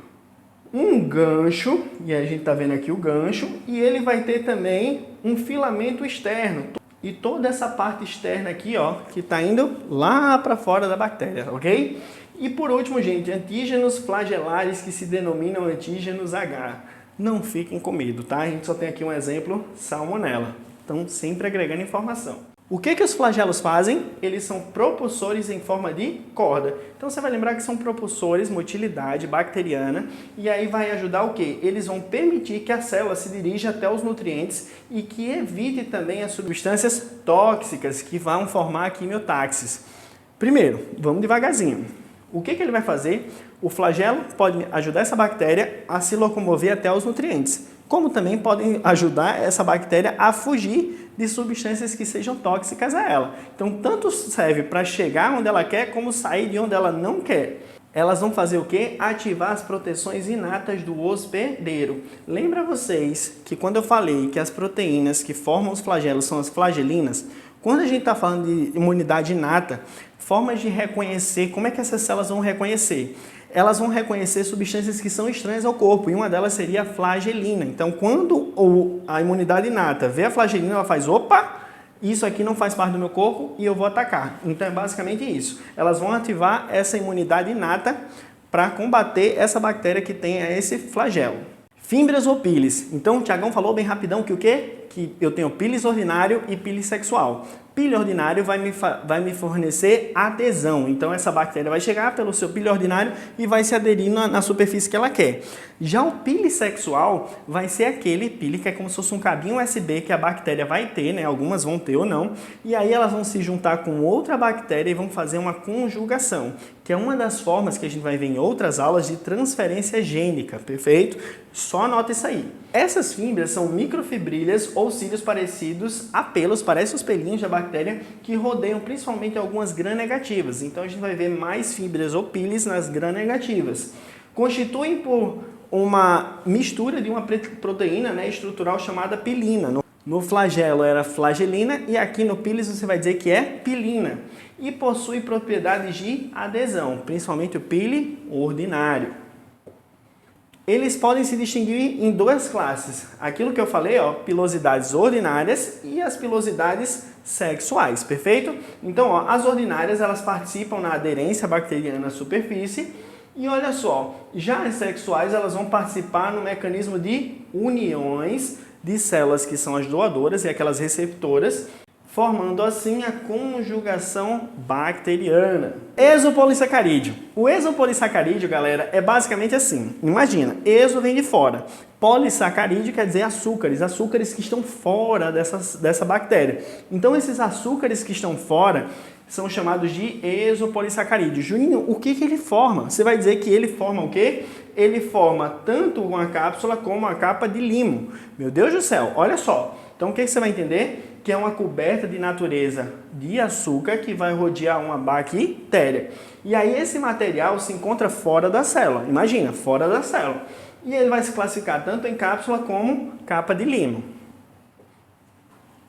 Speaker 2: um gancho, e a gente está vendo aqui o gancho, e ele vai ter também um filamento externo. E toda essa parte externa aqui, ó, que está indo lá para fora da bactéria, ok? E por último, gente, antígenos flagelares que se denominam antígenos H. Não fiquem com medo, tá? A gente só tem aqui um exemplo, salmonela. Então, sempre agregando informação. O que os flagelos fazem? Eles são propulsores em forma de corda. Então, você vai lembrar que são propulsores, motilidade bacteriana, e aí vai ajudar o quê? Eles vão permitir que a célula se dirija até os nutrientes e que evite também as substâncias tóxicas que vão formar quimiotáxis. Primeiro, vamos devagarzinho. O que ele vai fazer? O flagelo pode ajudar essa bactéria a se locomover até os nutrientes, como também podem ajudar essa bactéria a fugir de substâncias que sejam tóxicas a ela. Então, tanto serve para chegar onde ela quer, como sair de onde ela não quer. Elas vão fazer o quê? Ativar as proteções inatas do hospedeiro. Lembra vocês que quando eu falei que as proteínas que formam os flagelos são as flagelinas, quando a gente está falando de imunidade inata, formas de reconhecer, como é que essas células vão reconhecer? Elas vão reconhecer substâncias que são estranhas ao corpo, e uma delas seria a flagelina. Então, quando a imunidade inata vê a flagelina, ela faz, opa, isso aqui não faz parte do meu corpo e eu vou atacar. Então, é basicamente isso. Elas vão ativar essa imunidade inata para combater essa bactéria que tem esse flagelo. Fímbrias ou pilis. Então, o Tiagão falou bem rapidão que o quê? Que eu tenho pilis ordinário e pilis sexual. Pili ordinário vai me fornecer adesão. Então, essa bactéria vai chegar pelo seu pili ordinário e vai se aderir na superfície que ela quer. Já o pili sexual vai ser aquele pili que é como se fosse um cabinho USB que a bactéria vai ter, né? Algumas vão ter ou não. E aí elas vão se juntar com outra bactéria e vão fazer uma conjugação, que é uma das formas que a gente vai ver em outras aulas de transferência gênica, perfeito? Só anota isso aí. Essas fímbrias são microfibrilhas ou cílios parecidos a pelos, parecem os pelinhos da bactéria, que rodeiam principalmente algumas gram-negativas. Então a gente vai ver mais fímbrias ou pilis nas gram-negativas. Constituem por uma mistura de uma proteína, né, estrutural chamada pilina. No flagelo era flagelina e aqui no pilis você vai dizer que é pilina. E possui propriedades de adesão, principalmente o pili ordinário. Eles podem se distinguir em duas classes. Aquilo que eu falei, ó, pilosidades ordinárias e as pilosidades sexuais, perfeito? Então, ó, as ordinárias, elas participam na aderência bacteriana à superfície. E olha só, já as sexuais, elas vão participar no mecanismo de uniões de células que são as doadoras e aquelas receptoras, formando assim a conjugação bacteriana. Exopolissacarídeo. O exopolissacarídeo, galera, é basicamente assim. Imagina, exo vem de fora. Polissacarídeo quer dizer açúcares que estão fora dessa bactéria. Então, esses açúcares que estão fora são chamados de exopolissacarídeo. Juninho, o que ele forma? Você vai dizer que ele forma o quê? Ele forma tanto uma cápsula como uma capa de limo. Meu Deus do céu, olha só. Então, o que você vai entender? Que é uma coberta de natureza de açúcar que vai rodear uma bactéria. E aí esse material se encontra fora da célula. Imagina, fora da célula. E ele vai se classificar tanto em cápsula como capa de limo.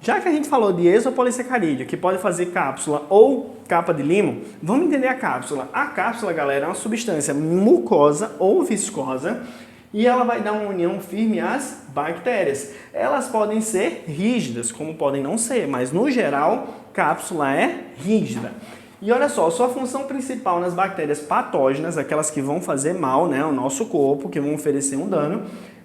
Speaker 2: Já que a gente falou de exopolissacarídeo, que pode fazer cápsula ou capa de limo, vamos entender a cápsula. A cápsula, galera, é uma substância mucosa ou viscosa e ela vai dar uma união firme às bactérias. Elas podem ser rígidas, como podem não ser, mas no geral, cápsula é rígida. E olha só, sua função principal nas bactérias patógenas, aquelas que vão fazer mal, né, ao nosso corpo, que vão oferecer um dano,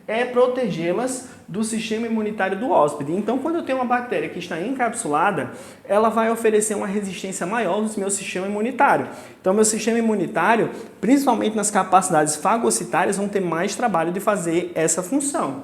Speaker 2: é protegê-las do sistema imunitário do hóspede. Então, quando eu tenho uma bactéria que está encapsulada, ela vai oferecer uma resistência maior no meu sistema imunitário. Então, meu sistema imunitário, principalmente nas capacidades fagocitárias, vão ter mais trabalho de fazer essa função.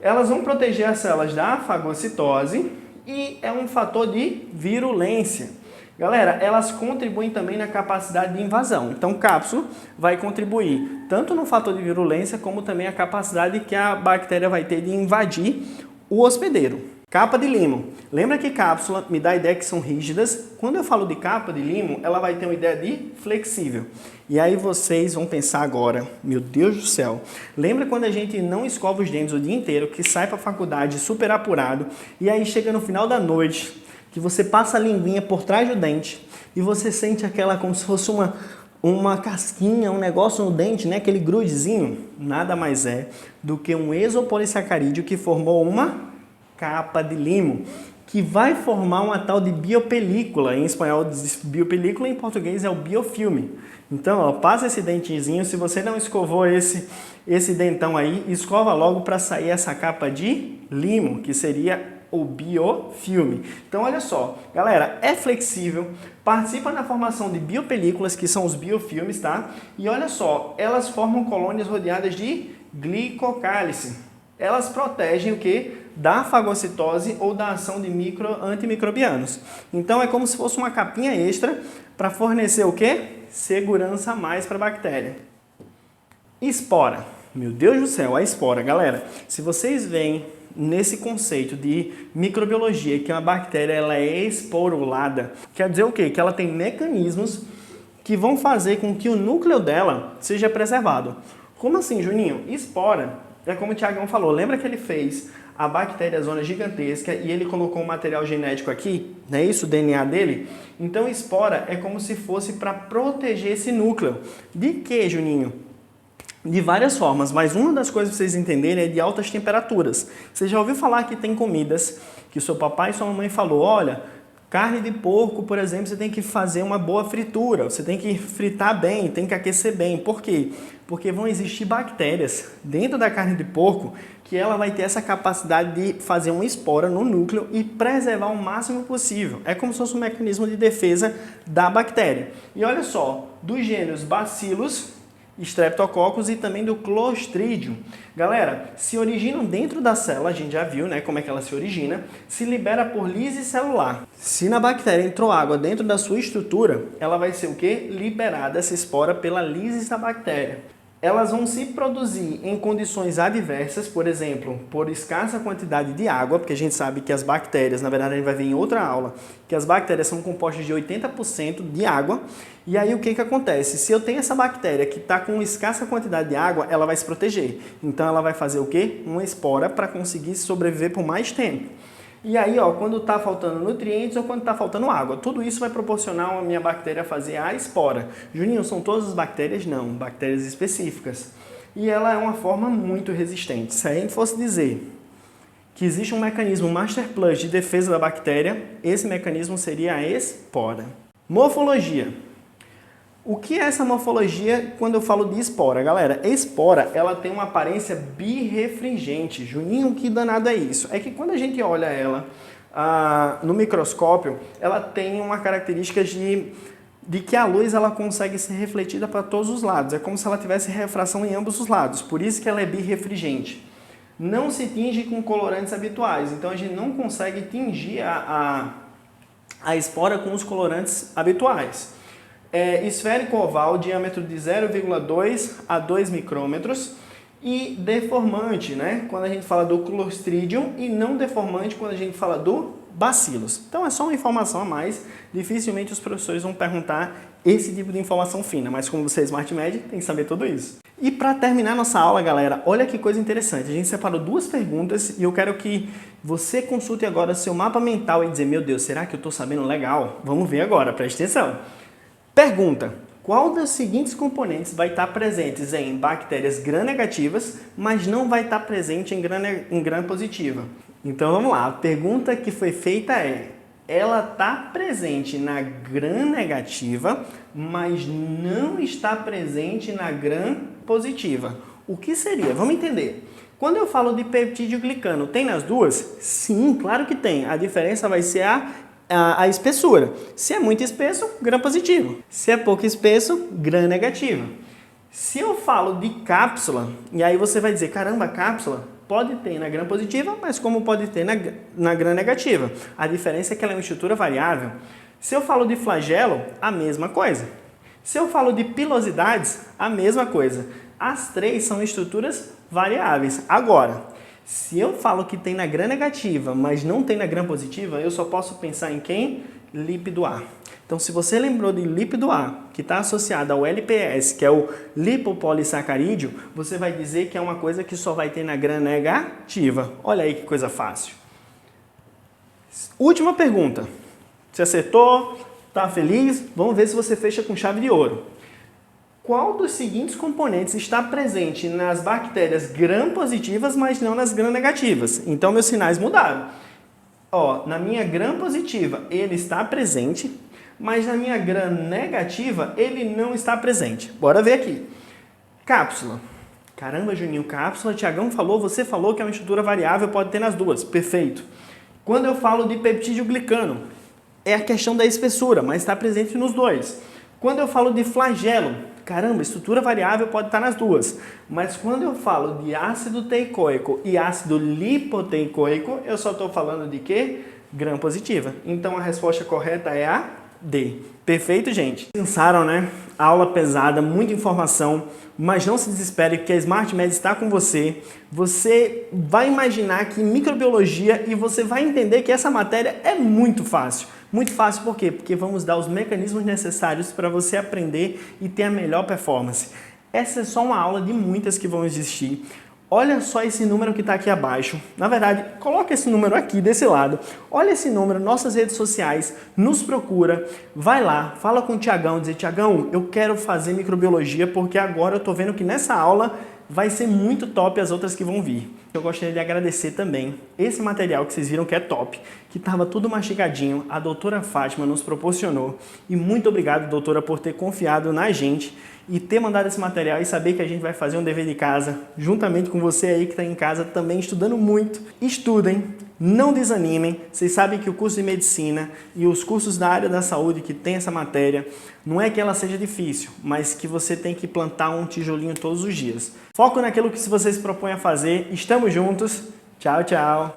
Speaker 2: Elas vão proteger as células da fagocitose e é um fator de virulência. Galera, elas contribuem também na capacidade de invasão. Então, cápsula vai contribuir tanto no fator de virulência, como também a capacidade que a bactéria vai ter de invadir o hospedeiro. Capa de limo. Lembra que cápsula me dá a ideia que são rígidas? Quando eu falo de capa de limo, ela vai ter uma ideia de flexível. E aí vocês vão pensar agora, meu Deus do céu, lembra quando a gente não escova os dentes o dia inteiro, que sai para a faculdade super apurado, e aí chega no final da noite, que você passa a linguinha por trás do dente e você sente aquela como se fosse uma casquinha, um negócio no dente, né? Aquele grudezinho, nada mais é do que um exopolissacarídeo que formou uma capa de limo, que vai formar uma tal de biopelícula. Em espanhol diz biopelícula, em português é o biofilme. Então, ó, passa esse dentezinho, se você não escovou esse dentão aí, escova logo para sair essa capa de limo, que seria o biofilme. Então, olha só, galera, é flexível, participa na formação de biopelículas, que são os biofilmes, tá? E olha só, elas formam colônias rodeadas de glicocálice. Elas protegem o quê? Da fagocitose ou da ação de antimicrobianos. Então, é como se fosse uma capinha extra para fornecer o quê? Segurança a mais para a bactéria. Espora. Meu Deus do céu, a espora, galera. Se vocês veem nesse conceito de microbiologia que uma bactéria ela é esporulada, quer dizer o quê? Que ela tem mecanismos que vão fazer com que o núcleo dela seja preservado. Como assim, Juninho? Espora é como o Tiagão falou, lembra que ele fez a bactéria zona gigantesca e ele colocou um material genético aqui, não é isso? O DNA dele? Então, espora é como se fosse para proteger esse núcleo. De quê, Juninho? De várias formas, mas uma das coisas para vocês entenderem é de altas temperaturas. Você já ouviu falar que tem comidas que o seu papai e sua mamãe falou, olha, carne de porco, por exemplo, você tem que fazer uma boa fritura, você tem que fritar bem, tem que aquecer bem. Por quê? Porque vão existir bactérias dentro da carne de porco que ela vai ter essa capacidade de fazer uma espora no núcleo e preservar o máximo possível. É como se fosse um mecanismo de defesa da bactéria. E olha só, dos gêneros Bacillus, Streptococcus e também do Clostridium. Galera, se originam dentro da célula, a gente já viu, né, como é que ela se origina, se libera por lise celular. Se na bactéria entrou água dentro da sua estrutura, ela vai ser o quê? Liberada essa espora pela lise da bactéria. Elas vão se produzir em condições adversas, por exemplo, por escassa quantidade de água, porque a gente sabe que as bactérias, na verdade a gente vai ver em outra aula, que as bactérias são compostas de 80% de água. E aí o que acontece? Se eu tenho essa bactéria que está com escassa quantidade de água, ela vai se proteger. Então ela vai fazer o quê? Uma espora para conseguir sobreviver por mais tempo. E aí, ó, quando está faltando nutrientes ou quando está faltando água, tudo isso vai proporcionar a minha bactéria fazer a espora. Juninho, são todas as bactérias? Não, bactérias específicas. E ela é uma forma muito resistente. Se a gente fosse dizer que existe um mecanismo Master Plus de defesa da bactéria, esse mecanismo seria a espora. Morfologia. O que é essa morfologia quando eu falo de espora? Galera, a espora, ela tem uma aparência birrefringente. Juninho, que danado é isso? É que quando a gente olha ela no microscópio, ela tem uma característica de que a luz ela consegue ser refletida para todos os lados. É como se ela tivesse refração em ambos os lados. Por isso que ela é birrefringente. Não se tinge com colorantes habituais. Então a gente não consegue tingir a espora com os colorantes habituais. É esférico oval, diâmetro de 0,2 a 2 micrômetros e deformante, né? Quando a gente fala do Clostridium, e não deformante quando a gente fala do Bacillus. Então é só uma informação a mais, dificilmente os professores vão perguntar esse tipo de informação fina, mas como você é Smart Med, tem que saber tudo isso. E para terminar nossa aula, galera, olha que coisa interessante, a gente separou duas perguntas e eu quero que você consulte agora seu mapa mental e dizer, meu Deus, será que eu estou sabendo legal? Vamos ver agora, preste atenção. Pergunta: qual dos seguintes componentes vai estar presentes em bactérias gram-negativas, mas não vai estar presente em gram-positiva? Então vamos lá, a pergunta que foi feita é: ela está presente na gram-negativa, mas não está presente na gram-positiva. O que seria? Vamos entender. Quando eu falo de peptídeo glicano, tem nas duas? Sim, claro que tem. A diferença vai ser a espessura. Se é muito espesso, gram positivo. Se é pouco espesso, gram negativo. Se eu falo de cápsula, e aí você vai dizer, caramba, cápsula pode ter na gram positiva, mas como pode ter na gram negativa? A diferença é que ela é uma estrutura variável. Se eu falo de flagelo, a mesma coisa. Se eu falo de pilosidades, a mesma coisa. As três são estruturas variáveis. Agora, se eu falo que tem na gram negativa, mas não tem na gram positiva, eu só posso pensar em quem? Lípido A. Então, se você lembrou de lípido A, que está associado ao LPS, que é o lipopolissacarídeo, você vai dizer que é uma coisa que só vai ter na gram negativa. Olha aí que coisa fácil. Última pergunta. Você acertou? Está feliz? Vamos ver se você fecha com chave de ouro. Qual dos seguintes componentes está presente nas bactérias gram-positivas, mas não nas gram-negativas? Então, meus sinais mudaram. Ó, na minha gram-positiva, ele está presente, mas na minha gram-negativa, ele não está presente. Bora ver aqui. Cápsula. Caramba, Juninho, cápsula, Tiagão falou, você falou que é uma estrutura variável, pode ter nas duas. Perfeito. Quando eu falo de peptídeo glicano, é a questão da espessura, mas está presente nos dois. Quando eu falo de flagelo, caramba, estrutura variável pode estar nas duas. Mas quando eu falo de ácido teicoico e ácido lipoteicoico, eu só estou falando de quê? Gram positiva. Então a resposta correta é a D. Perfeito, gente? Pensaram, né? Aula pesada, muita informação, mas não se desespere porque a Smart Med está com você. Você vai imaginar que microbiologia e você vai entender que essa matéria é muito fácil. Muito fácil por quê? Porque vamos dar os mecanismos necessários para você aprender e ter a melhor performance. Essa é só uma aula de muitas que vão existir. Olha só esse número que está aqui abaixo. Na verdade, coloca esse número aqui desse lado. Olha esse número, nossas redes sociais, nos procura, vai lá, fala com o Tiagão, dizer, Tiagão, eu quero fazer microbiologia porque agora eu estou vendo que nessa aula vai ser muito top as outras que vão vir. Eu gostaria de agradecer também esse material que vocês viram que é top, que estava tudo mastigadinho, a doutora Fátima nos proporcionou. E muito obrigado, doutora, por ter confiado na gente e ter mandado esse material e saber que a gente vai fazer um dever de casa, juntamente com você aí que está em casa também estudando muito. Estudem, não desanimem. Vocês sabem que o curso de medicina e os cursos da área da saúde que tem essa matéria, não é que ela seja difícil, mas que você tem que plantar um tijolinho todos os dias. Foco naquilo que você se propõe a fazer. Estamos juntos. Tchau, tchau.